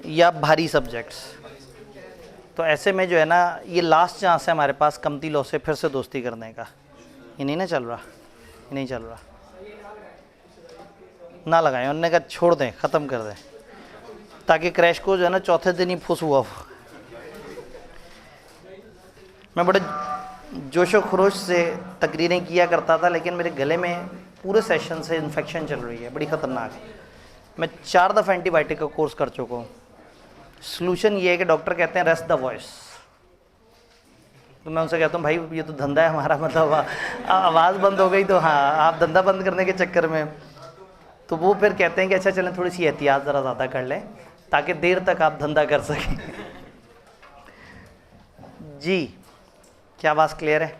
या भारी सब्जेक्ट्स। तो ऐसे में जो है ना, ये लास्ट चांस है हमारे पास कमती लॉ से फिर से दोस्ती करने का। ये नहीं ना चल रहा, ये नहीं चल रहा, ना लगाएं। उन्होंने कहा छोड़ दें, ख़त्म कर दें, ताकि क्रैश को जो है ना चौथे दिन ही फुस हुआ। मैं बड़े जोशो खरोश से तकरीरें किया करता था, लेकिन मेरे गले में पूरे सेशन से इन्फेक्शन चल रही है, बड़ी ख़तरनाक। मैं 4 दफ़ा एंटीबायोटिक का कोर्स कर चुका हूँ। सलूशन ये है कि डॉक्टर कहते हैं रेस्ट द वॉइस, तो मैं उनसे कहता हूँ भाई ये तो धंधा है हमारा, मतलब आवाज़ बंद हो गई तो हाँ, आप धंधा बंद करने के चक्कर में। तो वो फिर कहते हैं कि अच्छा चलें थोड़ी सी एहतियात ज़रा ज़्यादा कर लें ताकि देर तक आप धंधा कर सकें। जी, क्या आवाज़ क्लियर है?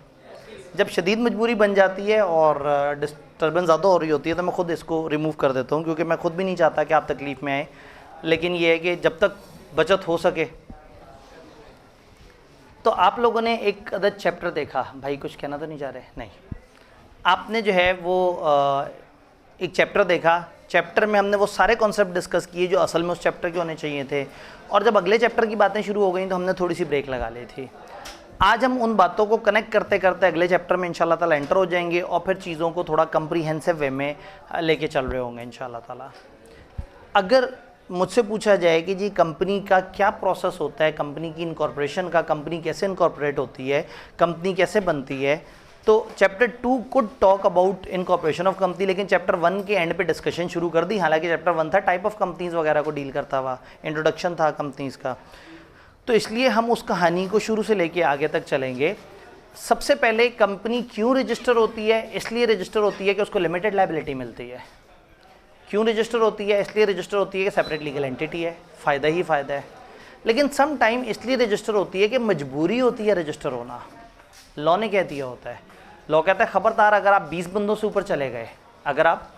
जब शदीद मजबूरी बन जाती है और डिस्टर्बेंस ज़्यादा हो रही होती है तो मैं खुद इसको रिमूव कर देता हूँ, क्योंकि मैं खुद भी नहीं चाहता कि आप तकलीफ़ में आए। लेकिन ये है कि जब तक बचत हो सके। तो आप लोगों ने एक अदद चैप्टर देखा, भाई कुछ कहना तो नहीं चाह रहे? नहीं, आपने जो है वो एक चैप्टर देखा। चैप्टर में हमने वो सारे कॉन्सेप्ट डिस्कस किए जो असल में उस चैप्टर के होने चाहिए थे, और जब अगले चैप्टर की बातें शुरू हो गई तो हमने थोड़ी सी ब्रेक लगा ली थी। आज हम उन बातों को कनेक्ट करते करते अगले चैप्टर में इंशाल्लाह ताला एंटर हो जाएंगे और फिर चीज़ों को थोड़ा कम्प्रीहेंसिव वे में लेके चल रहे होंगे इंशाल्लाह ताला। अगर मुझसे पूछा जाए कि जी कंपनी का क्या प्रोसेस होता है, कंपनी की इनकॉर्पोरेशन का, कंपनी कैसे इनकॉर्पोरेट होती है, कंपनी कैसे बनती है, तो chapter 2 could talk about incorporation of company, लेकिन चैप्टर 1 के एंड पे डिस्कशन शुरू कर दी। हालांकि चैप्टर 1 था टाइप ऑफ कंपनीज वगैरह को डील करता हुआ, इंट्रोडक्शन था कंपनीज का। तो इसलिए हम उस कहानी को शुरू से लेके आगे तक चलेंगे। सबसे पहले कंपनी क्यों रजिस्टर होती है? इसलिए रजिस्टर होती है कि उसको लिमिटेड लायबिलिटी मिलती है। क्यों रजिस्टर होती है? इसलिए रजिस्टर होती है कि सेपरेट लीगल एंटिटी है, फ़ायदा ही फ़ायदा है। लेकिन सम टाइम इसलिए रजिस्टर होती है कि मजबूरी होती है रजिस्टर होना। लॉ ने कह दिया होता है, लॉ कहता है खबरदार अगर आप 20 बंदों से ऊपर चले गए, अगर आप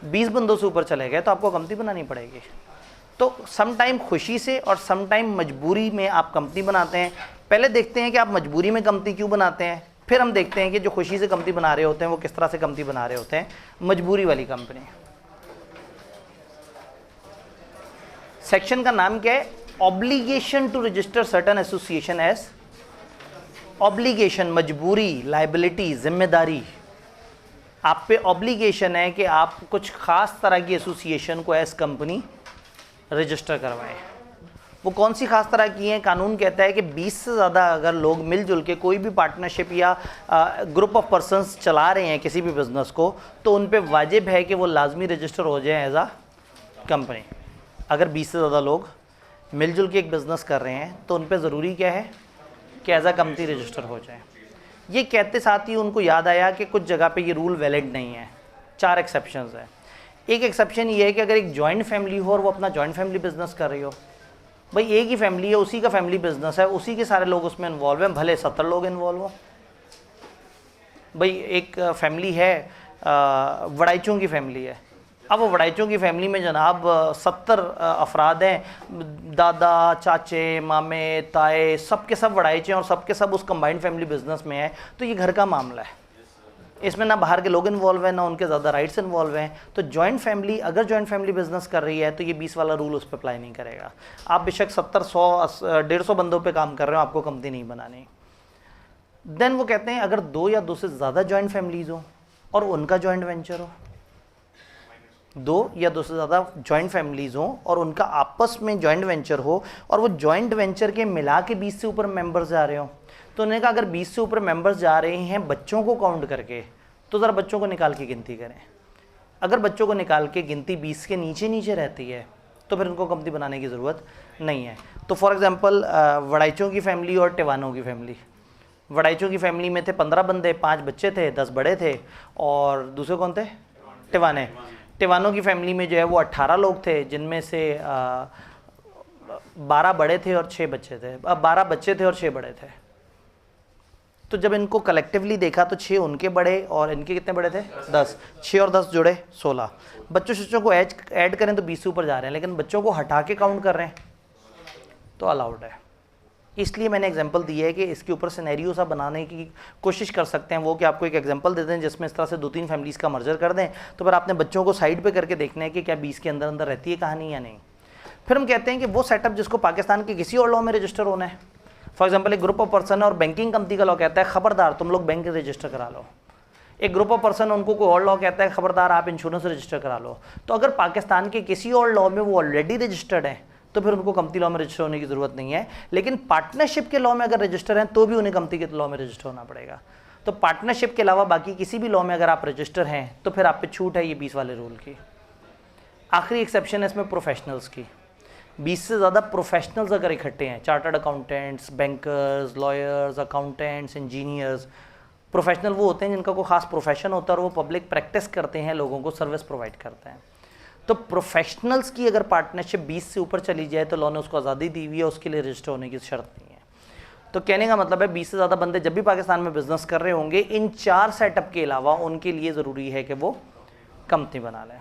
20 बंदों से ऊपर चले गए तो आपको कंपनी बनानी पड़ेगी। तो सम टाइम खुशी से और सम टाइम मजबूरी में आप कंपनी बनाते हैं। पहले देखते हैं कि आप मजबूरी में कंपनी क्यों बनाते हैं, फिर हम देखते हैं कि जो खुशी से कंपनी बना रहे होते हैं वो किस तरह से कंपनी बना रहे होते हैं, मजबूरी वाली कंपनी। सेक्शन का नाम क्या है? Obligation to register certain association as obligation, मजबूरी, लायबिलिटी, जिम्मेदारी। आप पे ऑब्लिगेशन है कि आप कुछ खास तरह की एसोसिएशन को एज कंपनी रजिस्टर करवाएं। वो कौन सी खास तरह की हैं? कानून कहता है कि 20 से ज़्यादा अगर लोग मिलजुल के कोई भी पार्टनरशिप या ग्रुप ऑफ पर्सनस चला रहे हैं किसी भी बिज़नेस को, तो उन पे वाजिब है कि वो लाजमी रजिस्टर हो जाए एज आ कंपनी। अगर 20 से ज़्यादा लोग मिलजुल के एक बिज़नेस कर रहे हैं तो उन पे ज़रूरी क्या है कि एज आ कंपनी रजिस्टर हो जाए। ये कहते साथ ही उनको याद आया कि कुछ जगह पे ये रूल वैलिड नहीं है, 4 एक्सेप्शंस हैं। एक एक्सेप्शन ये है कि अगर एक जॉइंट फैमिली हो और वो अपना जॉइंट फैमिली बिजनेस कर रही हो, भाई एक ही फैमिली है, उसी का फैमिली बिजनेस है, उसी के सारे लोग उसमें इन्वॉल्व हैं, भले 70 लोग इन्वॉल्व हो। भाई एक फैमिली है, वड़ाइचों की फैमिली है, अब वो वड़ाइचों की फैमिली में जनाब 70 अफराद हैं, दादा, चाचे, मामे, ताए, सब के सब वड़ाइचे हैं और सब के सब उस कंबाइंड फैमिली बिजनेस में है। तो ये घर का मामला है, इसमें ना बाहर के लोग इन्वॉल्व हैं, ना उनके ज़्यादा राइट्स इन्वॉल्व हैं। तो जॉइंट फैमिली अगर जॉइंट फैमिली बिजनेस कर रही है तो ये 20 वाला रूल उस पर अप्लाई नहीं करेगा। आप बेशक 70, 100, 150 बंदों पे काम कर रहे हो, आपको कंपनी नहीं बनानी। देन वो कहते हैं अगर 2 या 2 से ज़्यादा जॉइंट फैमिलीज हो और उनका जॉइंट वेंचर हो, 2 या 2 से ज़्यादा जॉइंट फैमिलीज हो और उनका आपस में जॉइंट वेंचर हो और वो जॉइंट वेंचर के मिला के 20 से ऊपर मेंबर्स जा रहे हो, तो उन्होंने कहा अगर 20 से ऊपर मेंबर्स जा रहे हैं बच्चों को काउंट करके, तो ज़रा बच्चों को निकाल के गिनती करें। अगर बच्चों को निकाल के गिनती 20 के नीचे नीचे रहती है तो फिर उनको कंपनी बनाने की ज़रूरत नहीं है। तो फॉर एग्जांपल वड़ाइचों की फैमिली और टिवानों की फैमिली, वड़ाइचों की फैमिली में थे 15 बंदे, 5 बच्चे थे, 10 बड़े थे, और दूसरे कौन थे? टिवाने। टिवानों की फैमिली में जो है वो 18 लोग थे, जिनमें से 12 बड़े थे और 6 बच्चे थे, 12 बच्चे थे और 6 बड़े थे। तो जब इनको कलेक्टिवली देखा तो 6 उनके बड़े और इनके कितने बड़े थे? 10। 6 और 10 जुड़े 16। बच्चों को ऐड करें तो 20 से ऊपर जा रहे हैं, लेकिन बच्चों को हटा के काउंट कर रहे हैं तो अलाउड है। इसलिए मैंने एग्जांपल दी है कि इसके ऊपर सिनेरियो सा बनाने की कोशिश कर सकते हैं वो कि आपको एक एग्जांपल दे दें जिसमें इस तरह से 2-3 फैमिलीज़ का मर्जर कर दें, तो फिर आपने बच्चों को साइड पे करके देखना है कि क्या 20 के अंदर अंदर रहती है कहानी या नहीं। फिर हम कहते हैं कि वो सेटअप जिसको पाकिस्तान के किसी और लॉ में रजिस्टर होना है, फॉर एग्जाम्पल एक ग्रुप ऑफ पर्सन है और बैंकिंग कंपनी का लॉ कहता है खबरदार तुम लोग बैंक रजिस्टर करा लो, एक ग्रुप ऑफ पर्सन उनको कोई और लॉ कहता है खबरदार आप इंश्योरेंस रजिस्टर करा लो। तो अगर पाकिस्तान के किसी और लॉ में वो ऑलरेडी रजिस्टर्ड है तो फिर उनको कंपनी लॉ में रजिस्टर होने की जरूरत नहीं है, लेकिन पार्टनरशिप के लॉ में अगर रजिस्टर हैं तो भी उन्हें कंपनी के लॉ में रजिस्टर होना पड़ेगा। तो पार्टनरशिप के अलावा बाकी किसी भी लॉ में अगर आप रजिस्टर हैं तो फिर आप पे छूट है ये 20 वाले रूल की। आखिरी एक्सेप्शन है इसमें प्रोफेशनल्स की। 20 से ज़्यादा प्रोफेशनल्स अगर इकट्ठे हैं, chartered accountants, bankers, lawyers, accountants, engineers, professional वो होते हैं जिनका कोई खास प्रोफेशन होता है और वो पब्लिक प्रैक्टिस करते हैं, लोगों को सर्विस प्रोवाइड करते हैं। तो प्रोफेशनल्स की अगर पार्टनरशिप 20 से ऊपर चली जाए तो लॉ ने उसको आज़ादी दी हुई है, उसके लिए रजिस्टर होने की शर्त नहीं है। तो कहने का मतलब है 20 से ज़्यादा बंदे जब भी पाकिस्तान में बिजनेस कर रहे होंगे इन 4 सेटअप के अलावा उनके लिए ज़रूरी है कि वो कंपनी बना लें।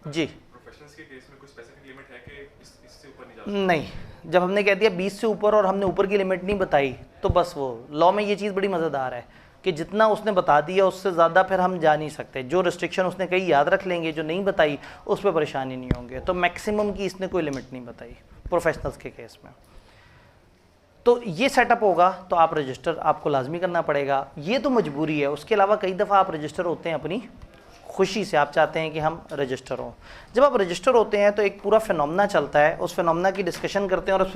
जी प्रोफेशनल्स के केस में कोई स्पेसिफिक लिमिट है कि इससे ऊपर नहीं जा सकता? नहीं, जब हमने कह दिया 20 से ऊपर और हमने ऊपर की लिमिट नहीं बताई तो बस वो लॉ में ये चीज़ बड़ी मज़ेदार है कि जितना उसने बता दिया उससे ज़्यादा फिर हम जा नहीं सकते। जो रिस्ट्रिक्शन उसने कही याद रख लेंगे, जो नहीं बताई उस पर परेशानी नहीं होंगे। तो मैक्सिमम की इसने कोई लिमिट नहीं बताई प्रोफेशनल्स के केस में। तो ये सेटअप होगा तो आप रजिस्टर आपको लाजमी करना पड़ेगा, ये तो मजबूरी है। उसके अलावा कई दफ़ा आप रजिस्टर होते हैं अपनी खुशी से, आप चाहते हैं कि हम रजिस्टर हों। जब आप रजिस्टर होते हैं तो एक पूरा फिनोमेना चलता है, उस फिनोमेना की डिस्कशन करते हैं और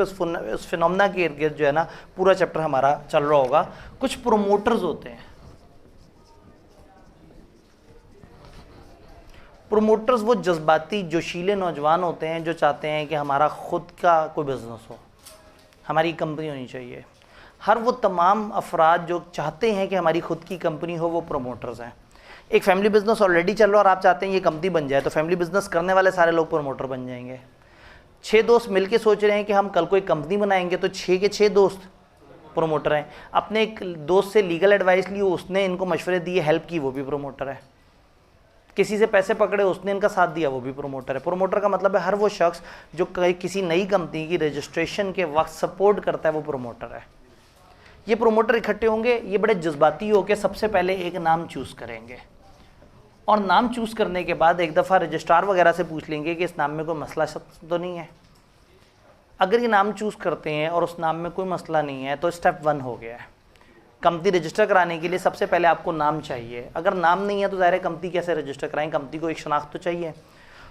उस फिनोमेना के इर्द गिर्द जो है ना पूरा चैप्टर हमारा चल रहा होगा। कुछ प्रोमोटर्स होते हैं, प्रोमोटर्स वो जज्बाती जोशीले नौजवान होते हैं जो चाहते हैं कि हमारा खुद का कोई बिजनेस हो, हमारी कंपनी होनी चाहिए। हर वो तमाम अफराद जो चाहते हैं कि हमारी खुद की कंपनी हो वो प्रोमोटर्स हैं। एक फैमिली बिजनेस ऑलरेडी चल रहा है और आप चाहते हैं ये कंपनी बन जाए तो फैमिली बिजनेस करने वाले सारे लोग प्रोमोटर बन जाएंगे। 6 दोस्त मिलके सोच रहे हैं कि हम कल कोई कंपनी बनाएंगे तो 6 के 6 दोस्त प्रोमोटर हैं। अपने एक दोस्त से लीगल एडवाइस ली, उसने इनको मशवरे दिए, हेल्प की, वो भी प्रोमोटर है। किसी से पैसे पकड़े, उसने इनका साथ दिया, वो भी प्रोमोटर है। प्रोमोटर का मतलब है हर वो शख्स जो किसी नई कंपनी की रजिस्ट्रेशन के वक्त सपोर्ट करता है वो प्रोमोटर है। ये प्रोमोटर इकट्ठे होंगे, ये बड़े जज्बाती होकर सबसे पहले एक नाम चूज़ करेंगे और नाम चूज़ करने के बाद एक दफ़ा रजिस्ट्रार वगैरह से पूछ लेंगे कि इस नाम में कोई मसला तो नहीं है। अगर ये नाम चूज़ करते हैं और उस नाम में कोई मसला नहीं है तो स्टेप 1 हो गया है। कंपनी रजिस्टर कराने के लिए सबसे पहले आपको नाम चाहिए। अगर नाम नहीं है तो ज़ाहिर है कंपनी कैसे रजिस्टर कराएं, कंपनी को एक शनाख्त तो चाहिए।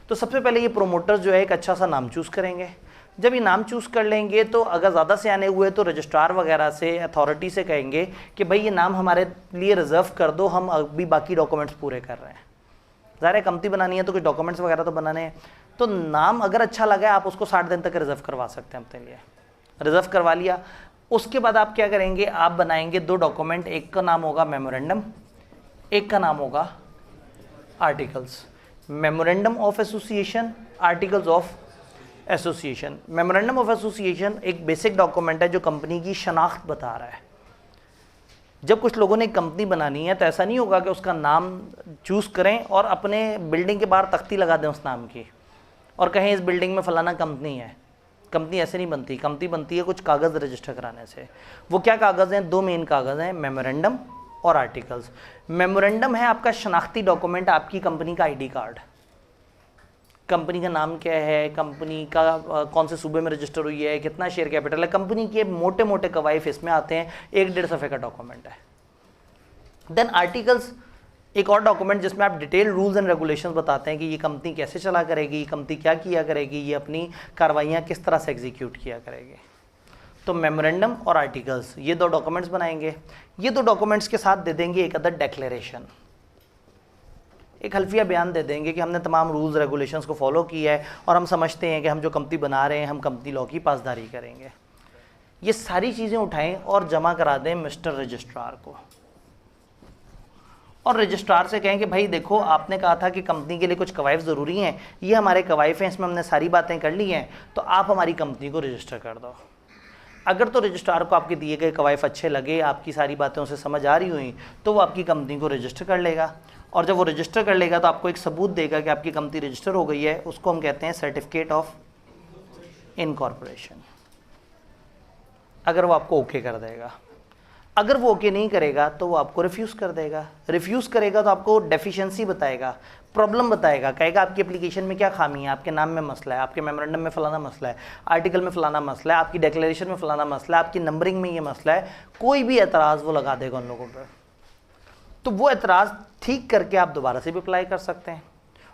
तो सबसे पहले ये प्रोमोटर जो है एक अच्छा सा नाम चूज़ करेंगे। जब ये नाम चूज़ कर लेंगे तो अगर ज़्यादा से आने हुए तो रजिस्ट्रार वगैरह से, अथॉरिटी से कहेंगे कि भाई ये नाम हमारे लिए रिज़र्व कर दो, हम अभी बाकी डॉक्यूमेंट्स पूरे कर रहे हैं। ज़ाहिर है कंपनी बनानी है तो कुछ डॉक्यूमेंट्स वगैरह तो बनाने हैं। तो नाम अगर अच्छा लगा आप उसको 60 दिन तक रिज़र्व करवा सकते हैं अपने लिए। रिज़र्व करवा लिया, उसके बाद आप क्या करेंगे, आप बनाएंगे 2 डॉक्यूमेंट। एक का नाम होगा मेमोरेंडम, एक का नाम होगा articles. Memorandum of association, articles of association. Memorandum of association एक बेसिक डॉक्यूमेंट है जो कंपनी की शनाख्त बता रहा है। जब कुछ लोगों ने कंपनी बनानी है तो ऐसा नहीं होगा कि उसका नाम चूज़ करें और अपने बिल्डिंग के बाहर तख्ती लगा दें उस नाम की और कहें इस बिल्डिंग में फ़लाना कंपनी है। कंपनी ऐसे नहीं बनती, कंपनी बनती है कुछ कागज़ रजिस्टर कराने से। वो क्या कागज़ हैं? 2 मेन कागज़ हैं, मेमोरेंडम और आर्टिकल्स। मेमोरेंडम है आपका शनाख्ती डॉक्यूमेंट, आपकी कंपनी का ID कार्ड। कंपनी का नाम क्या है, कंपनी का कौन से सूबे में रजिस्टर हुई है, कितना शेयर कैपिटल है, कंपनी के मोटे मोटे कवायद इसमें आते हैं। 1-1.5 सफ़े का डॉक्यूमेंट है। देन आर्टिकल्स एक और डॉक्यूमेंट जिसमें आप डिटेल रूल्स एंड रेगुलेशंस बताते हैं कि ये कंपनी कैसे चला करेगी, ये कंपनी क्या किया करेगी, ये अपनी कार्रवाइयाँ किस तरह से एग्जीक्यूट किया करेगी। तो मेमोरेंडम और आर्टिकल्स ये 2 डॉक्यूमेंट्स बनाएंगे। ये 2 डॉक्यूमेंट्स के साथ दे देंगे एक अदर डेक्लेरेशन, एक हल्फिया बयान दे देंगे कि हमने तमाम रूल्स रेगुलेशंस को फॉलो किया है और हम समझते हैं कि हम जो कंपनी बना रहे हैं हम कंपनी लॉ की पासदारी करेंगे। ये सारी चीज़ें उठाएं और जमा करा दें मिस्टर रजिस्ट्रार को और रजिस्ट्रार से कहें कि भाई देखो आपने कहा था कि कंपनी के लिए कुछ कवायद ज़रूरी हैं, ये हमारे कवायद हैं, इसमें हमने सारी बातें कर ली हैं, तो आप हमारी कंपनी को रजिस्टर कर दो। अगर तो रजिस्ट्रार को आपके दिए गए कवायद अच्छे लगे, आपकी सारी बातें उसे समझ आ रही हुई, तो वो आपकी कंपनी को रजिस्टर कर लेगा और जब वो रजिस्टर कर लेगा तो आपको एक सबूत देगा कि आपकी कंपनी रजिस्टर हो गई है। उसको हम कहते हैं सर्टिफिकेट ऑफ इनकॉर्पोरेशन। अगर वो आपको ओके कर देगा, अगर वो ओके नहीं करेगा तो वो आपको रिफ्यूज़ कर देगा। रिफ्यूज़ करेगा तो आपको डेफिशिएंसी बताएगा, प्रॉब्लम बताएगा, कहेगा आपकी एप्लीकेशन में क्या खामी है, आपके नाम में मसला है, आपके मेमोरेंडम में फलाना मसला है, आर्टिकल में फलाना मसला है, आपकी डिक्लेरेशन में फलाना मसला है, आपकी नंबरिंग में ये मसला है। कोई भी एतराज़ वो लगा देगा उन लोगों पर। तो वो एतराज़ ठीक करके आप दोबारा से भी अप्लाई कर सकते हैं।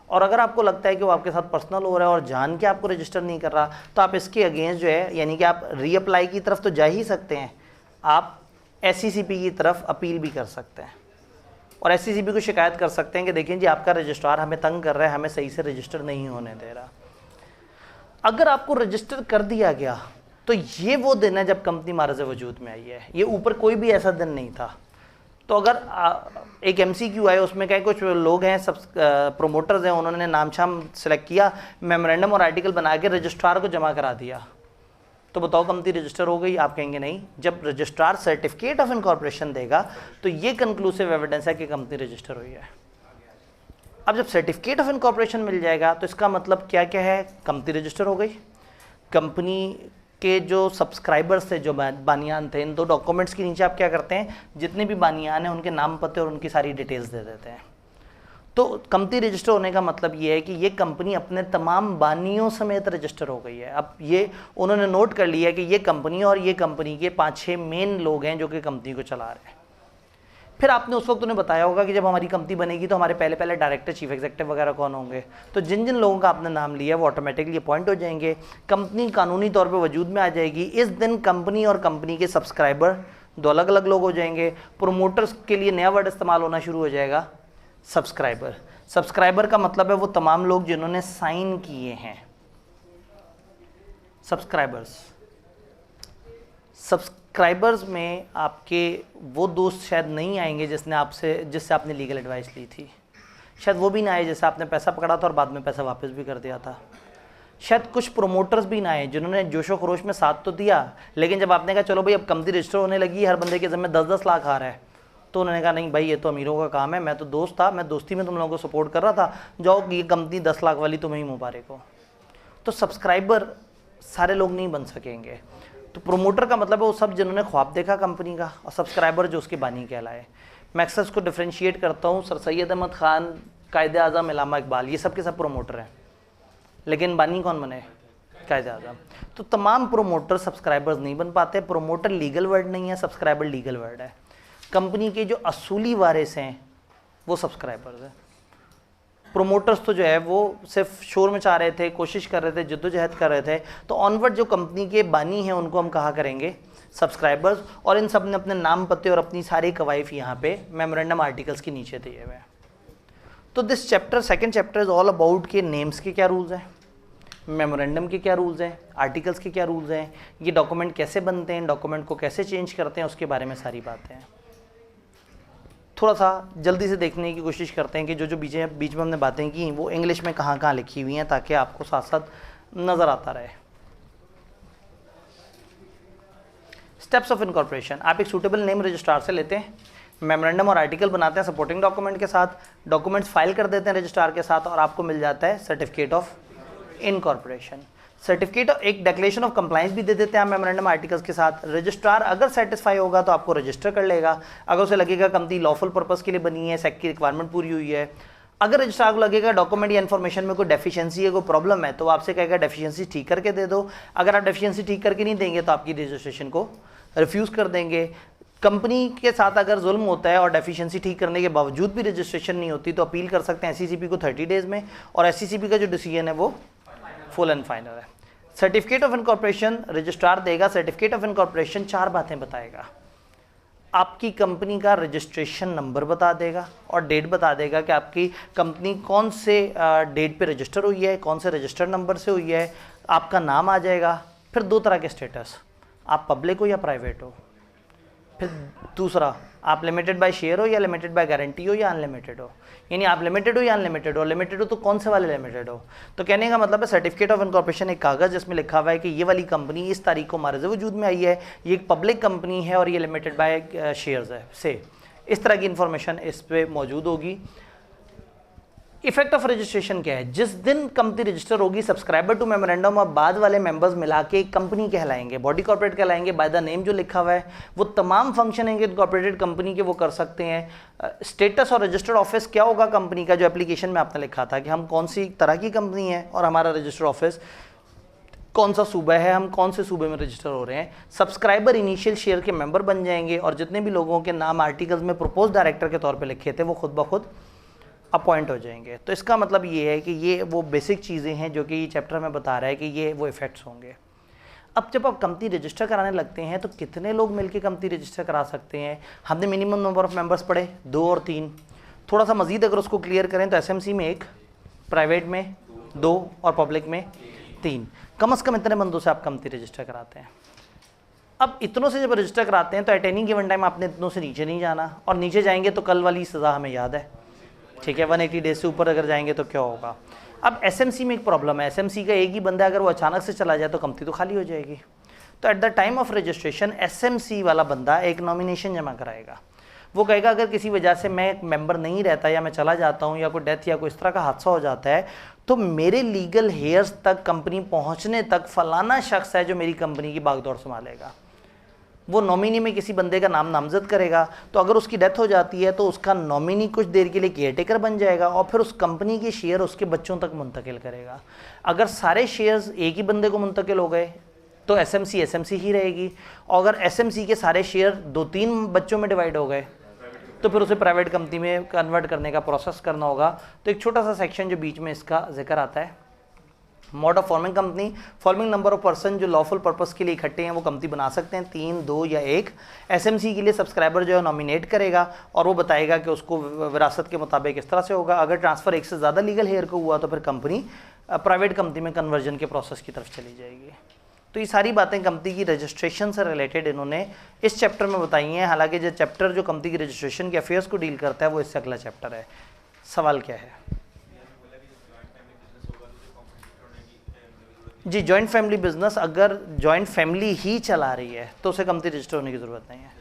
और अगर आपको लगता है कि वो आपके साथ पर्सनल हो रहा है और जान के आपको रजिस्टर नहीं कर रहा, तो आप इसके अगेंस्ट जो है, यानी कि आप रीअप्लाई की तरफ तो जा ही सकते हैं, आप SCCP की तरफ अपील भी कर सकते हैं और SCCP को शिकायत कर सकते हैं कि देखें जी आपका रजिस्ट्रार हमें तंग कर रहा है, हमें सही से रजिस्टर नहीं होने दे रहा। अगर आपको रजिस्टर कर दिया गया तो ये वो दिन है जब कंपनी मारज़ वजूद में आई है, ये ऊपर कोई भी ऐसा दिन नहीं था। तो अगर एक MCQ है, उसमें क्या कुछ लोग हैं, सब प्रोमोटर्स हैं, उन्होंने नाम शाम सेलेक्ट किया, मेमोरेंडम और आर्टिकल बना के रजिस्ट्रार को जमा करा दिया, तो बताओ कंपनी रजिस्टर हो गई? आप कहेंगे नहीं। जब रजिस्ट्रार सर्टिफिकेट ऑफ इनकॉर्पोरेशन देगा तो ये कंक्लूसिव एविडेंस है कि कंपनी रजिस्टर हुई है। अब जब सर्टिफिकेट ऑफ इनकॉर्पोरेशन मिल जाएगा तो इसका मतलब क्या क्या है? कंपनी रजिस्टर हो गई। कंपनी के जो सब्सक्राइबर्स थे, जो बानियान थे, इन दो डॉक्यूमेंट्स के नीचे आप क्या करते हैं, जितने भी बानियान हैं उनके नाम पते और उनकी सारी डिटेल्स दे देते हैं। तो कंपनी रजिस्टर होने का मतलब ये है कि ये कंपनी अपने तमाम बानियों समेत रजिस्टर हो गई है। अब ये उन्होंने नोट कर लिया कि ये कंपनी और ये कंपनी के 5-6 मेन लोग हैं जो कि कंपनी को चला रहे हैं। फिर आपने उस वक्त उन्हें बताया होगा कि जब हमारी कंपनी बनेगी तो हमारे पहले पहले डायरेक्टर, चीफ एग्जीक्यूटिव वगैरह कौन होंगे। तो जिन जिन लोगों का आपने नाम लिया वो ऑटोमेटिकली अपॉइंट हो जाएंगे, कंपनी कानूनी तौर पर वजूद में आ जाएगी। इस दिन कंपनी और कंपनी के सब्सक्राइबर दो अलग अलग लोग हो जाएंगे। प्रोमोटर्स के लिए नया वर्ड इस्तेमाल होना शुरू हो जाएगा, सब्सक्राइबर। सब्सक्राइबर का मतलब है वो तमाम लोग जिन्होंने साइन किए हैं, सब्सक्राइबर्स में आपके वो दोस्त शायद नहीं आएंगे जिससे आपने लीगल एडवाइस ली थी। शायद वो भी ना आए जिससे आपने पैसा पकड़ा था और बाद में पैसा वापस भी कर दिया था। शायद कुछ प्रोमोटर्स भी ना आए जिन्होंने जोशो खरोश में साथ तो दिया, लेकिन जब आपने कहा चलो भाई अब कंपनी रजिस्टर होने लगी, हर बंदे के ज़िम्मे 10-10 लाख आ रहा है, तो उन्होंने कहा नहीं भाई ये तो अमीरों का काम है, मैं तो दोस्त था, मैं दोस्ती में तुम लोगों को सपोर्ट कर रहा था, जाओ ये कंपनी 10 लाख वाली तुम्हें ही मुबारक हो। तो सब्सक्राइबर सारे लोग नहीं बन सकेंगे। तो प्रोमोटर का मतलब है वो सब जिन्होंने ख्वाब देखा कंपनी का, और सब्सक्राइबर जो उसके बानी कहलाए। मैं अक्सर इसको डिफ्रेंशिएट करता हूँ, सर सैयद अहमद ख़ान, कायदे आज़म, इलामा इकबाल, ये सब के सब प्रोमोटर हैं, लेकिन बानी कौन बने? कायदे आज़म। तो तमाम प्रोमोटर सब्सक्राइबर्स नहीं बन पाते। प्रोमोटर लीगल वर्ड नहीं है, सब्सक्राइबर लीगल वर्ड है। कंपनी के जो असूली वारिस हैं वो सब्सक्राइबर्स हैं। प्रोमोटर्स तो जो है वो सिर्फ शोर मचा रहे थे, कोशिश कर रहे थे, जद्दोजहद कर रहे थे। तो ऑनवर्ड जो कंपनी के बानी हैं उनको हम कहा करेंगे सब्सक्राइबर्स, और इन सब ने अपने नाम पते और अपनी सारी कवाइफ यहाँ पे मेमोरेंडम आर्टिकल्स के नीचे दिए हुए हैं। तो this chapter, second chapter is all about के नेम्स के क्या रूल्स हैं, मेमोरेंडम के क्या रूल्स हैं, आर्टिकल्स के क्या रूल्स हैं, ये डॉक्यूमेंट कैसे बनते हैं, डॉक्यूमेंट को कैसे चेंज करते हैं, उसके बारे में सारी बातें हैं। थोड़ा सा जल्दी से देखने की कोशिश करते हैं कि जो जो बीच में हमने बातें की वो इंग्लिश में कहाँ कहाँ लिखी हुई हैं, ताकि आपको साथ साथ नज़र आता रहे। स्टेप्स ऑफ इनकॉर्पोरेशन, आप एक सूटेबल नेम रजिस्ट्रार से लेते हैं, मेमोरेंडम और आर्टिकल बनाते हैं सपोर्टिंग डॉक्यूमेंट के साथ, डॉक्यूमेंट्स फाइल कर देते हैं रजिस्ट्रार के साथ, और आपको मिल जाता है सर्टिफिकेट ऑफ इनकॉर्पोरेशन। सर्टिफिकेट एक डिक्लेरेशन ऑफ कंप्लायंस भी दे देते हैं मेमोरेंडम आर्टिकल्स के साथ। रजिस्ट्रार अगर सेटिस्फाई होगा तो आपको रजिस्टर कर लेगा। अगर उसे लगेगा कंपनी लॉफुल पर्पस के लिए बनी है, सेक्ट की रिक्वायरमेंट पूरी हुई है, अगर रजिस्ट्रार को लगेगा डॉक्यूमेंट या इन्फॉर्मेशन में कोई डेफिशिएंसी है, कोई प्रॉब्लम है, तो आपसे कहेगा डेफिशिएंसी ठीक करके दे दो। अगर आप डेफिशिएंसी ठीक करके नहीं देंगे तो आपकी रजिस्ट्रेशन को रिफ्यूज़ कर देंगे। कंपनी के साथ अगर जुल्म होता है और डेफिशिएंसी ठीक करने के बावजूद भी रजिस्ट्रेशन नहीं होती तो अपील कर सकते हैं SCCP को 30 डेज़ में, और SCCP का जो डिसीजन है वो फुल एंड फाइनल है। सर्टिफिकेट ऑफ इनकॉर्पोरेशन रजिस्ट्रार देगा। सर्टिफिकेट ऑफ इनकॉर्पोरेशन 4 बातें बताएगा। आपकी कंपनी का रजिस्ट्रेशन नंबर बता देगा और डेट बता देगा कि आपकी कंपनी कौन से डेट पे रजिस्टर हुई है, कौन से रजिस्टर नंबर से हुई है, आपका नाम आ जाएगा। फिर 2 तरह के स्टेटस, आप पब्लिक हो या प्राइवेट हो। फिर दूसरा, आप लिमिटेड बाय शेयर हो या लिमिटेड बाय गारंटी हो या अनलिमिटेड हो, यानी आप लिमिटेड हो या अनलिमिटेड हो। लिमिटेड हो तो कौन से वाले लिमिटेड हो। तो कहने का मतलब है सर्टिफिकेट ऑफ इनकॉर्पोरेशन एक कागज़ जिसमें लिखा हुआ है कि ये वाली कंपनी इस तारीख को मारज़ वजूद में आई है, ये एक पब्लिक कंपनी है और ये लिमिटेड बाय शेयर्स है से, इस तरह की इंफॉर्मेशन इस पर मौजूद होगी। इफेक्ट ऑफ रजिस्ट्रेशन क्या है? जिस दिन कंपनी रजिस्टर होगी, सब्सक्राइबर टू मेमोरेंडम और बाद वाले मेंबर्स मिला के कंपनी कहलाएंगे, बॉडी कॉर्पोरेट कहलाएंगे। बाय द नेम जो लिखा हुआ है वो तमाम फंक्शन है इनकॉर्पोरेटेड कंपनी के वो कर सकते हैं। स्टेटस और रजिस्टर्ड ऑफिस क्या होगा कंपनी का, जो एप्लीकेशन में आपने लिखा था कि हम कौन सी तरह की कंपनी है और हमारा रजिस्टर्ड ऑफिस कौन सा सूबा है, हम कौन से सूबे में रजिस्टर हो रहे हैं। सब्सक्राइबर इनिशियल शेयर के मेंबर बन जाएंगे और जितने भी लोगों के नाम आर्टिकल्स में प्रपोज डायरेक्टर के तौर पे लिखे थे वो खुद ब खुद अपॉइंट हो जाएंगे। तो इसका मतलब ये है कि ये वो बेसिक चीज़ें हैं जो कि ये चैप्टर में बता रहा है कि ये वो इफेक्ट्स होंगे। अब जब आप कंपनी रजिस्टर कराने लगते हैं तो कितने लोग मिलकर कंपनी रजिस्टर करा सकते हैं? हमने मिनिमम नंबर ऑफ मेंबर्स पढ़े 2 और 3। थोड़ा सा मजीद अगर उसको क्लियर करें तो एसएमसी में 1, प्राइवेट में 2 और पब्लिक में 3। कम से कम इतने बंदों से आप कंपनी रजिस्टर कराते हैं। अब इतनों से जब रजिस्टर कराते हैं तो एट एनी गिवन टाइम आपने इतनों से नीचे नहीं जाना, और नीचे जाएंगे तो कल वाली सज़ा हमें याद है, ठीक है। 180 डेज से ऊपर अगर जाएंगे तो क्या होगा? अब एसएमसी में एक प्रॉब्लम है, एसएमसी का एक ही बंदा अगर वो अचानक से चला जाए तो कंपनी तो खाली हो जाएगी। तो at the time of registration SMC वाला बंदा एक नॉमिनेशन जमा कराएगा। वो कहेगा अगर किसी वजह से मैं एक मेंबर नहीं रहता या मैं चला जाता हूँ या कोई डेथ या कोई इस तरह का हादसा हो जाता है तो मेरे लीगल हेयर्स तक कंपनी पहुँचने तक फलाना शख्स है जो मेरी कंपनी की बागडोर संभालेगा। वो नॉमिनी में किसी बंदे का नाम नामजद करेगा, तो अगर उसकी डेथ हो जाती है तो उसका नॉमिनी कुछ देर के लिए केयरटेकर बन जाएगा और फिर उस कंपनी के शेयर उसके बच्चों तक मुंतकिल करेगा। अगर सारे शेयर्स एक ही बंदे को मुंतकिल हो गए तो एसएमसी ही रहेगी, और अगर एसएमसी के सारे शेयर 2-3 बच्चों में डिवाइड हो गए तो फिर उसे प्राइवेट कंपनी में कन्वर्ट करने का प्रोसेस करना होगा। तो एक छोटा सा सेक्शन जो बीच में इसका जिक्र आता है, mode of forming company, forming number of person जो लॉफुल पर्पस के लिए इकट्ठे हैं वो कंपनी बना सकते हैं 3, 2 या 1। एसएमसी के लिए सब्सक्राइबर जो है नॉमिनेट करेगा और वो बताएगा कि उसको विरासत के मुताबिक इस तरह से होगा। अगर ट्रांसफ़र एक से ज़्यादा लीगल हेयर को हुआ तो फिर कंपनी प्राइवेट कंपनी में कन्वर्जन के प्रोसेस की तरफ चली जाएगी। तो ये सारी बातें कंपनी की रजिस्ट्रेशन से रिलेटेड इन्होंने इस चैप्टर में बताई हैं। हालांकि जो चैप्टर जो कंपनी की रजिस्ट्रेशन के अफेयर्स को डील करता है वो इससे अगला चैप्टर है। सवाल क्या है जी? जॉइंट फैमिली बिजनेस अगर जॉइंट फैमिली ही चला रही है तो उसे कंपनी रजिस्टर होने की ज़रूरत नहीं है,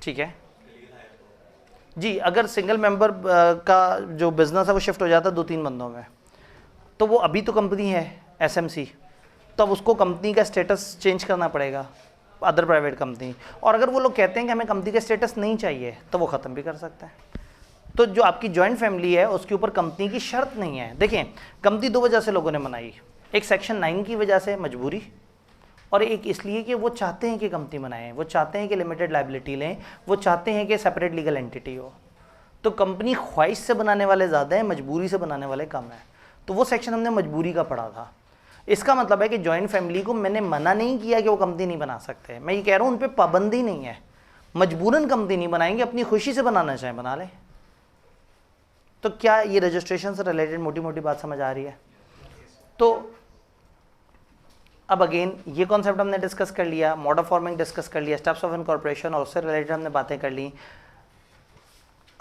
ठीक है जी। अगर सिंगल मेंबर का जो बिजनेस है वो शिफ्ट हो जाता है 2-3 बंदों में तो वो अभी तो कंपनी है एसएमसी, तो अब उसको कंपनी का स्टेटस चेंज करना पड़ेगा अदर प्राइवेट कंपनी। और अगर वो लोग कहते हैं कि हमें कंपनी का स्टेटस नहीं चाहिए तो वो ख़त्म भी कर सकते हैं। तो जो आपकी जॉइंट फैमिली है उसके ऊपर कंपनी की शर्त नहीं है। देखें, कंपनी 2 वजह से लोगों ने बनाई, एक सेक्शन 9 की वजह से मजबूरी, और एक इसलिए कि वो चाहते हैं कि कंपनी बनाएं, वो चाहते हैं कि लिमिटेड लायबिलिटी लें, वो चाहते हैं कि सेपरेट लीगल एंटिटी हो। तो कंपनी ख्वाहिश से बनाने वाले ज़्यादा हैं, मजबूरी से बनाने वाले कम हैं। तो वो सेक्शन हमने मजबूरी का पढ़ा था। इसका मतलब है कि जॉइंट फैमिली को मैंने मना नहीं किया कि वो कंपनी नहीं बना सकते, मैं ये कह रहा हूँ उन पर पाबंदी नहीं है। मजबूरन कंपनी नहीं बनाएंगे, अपनी खुशी से बनाना चाहें बना लें। तो क्या ये रजिस्ट्रेशन से रिलेटेड मोटी मोटी बात समझ आ रही है? तो अब अगेन ये कॉन्सेप्ट हमने डिस्कस कर लिया, मोड ऑफ फॉर्मिंग डिस्कस कर लिया, स्टेप्स ऑफ इनकॉर्पोरेशन और उससे रिलेटेड हमने बातें कर ली।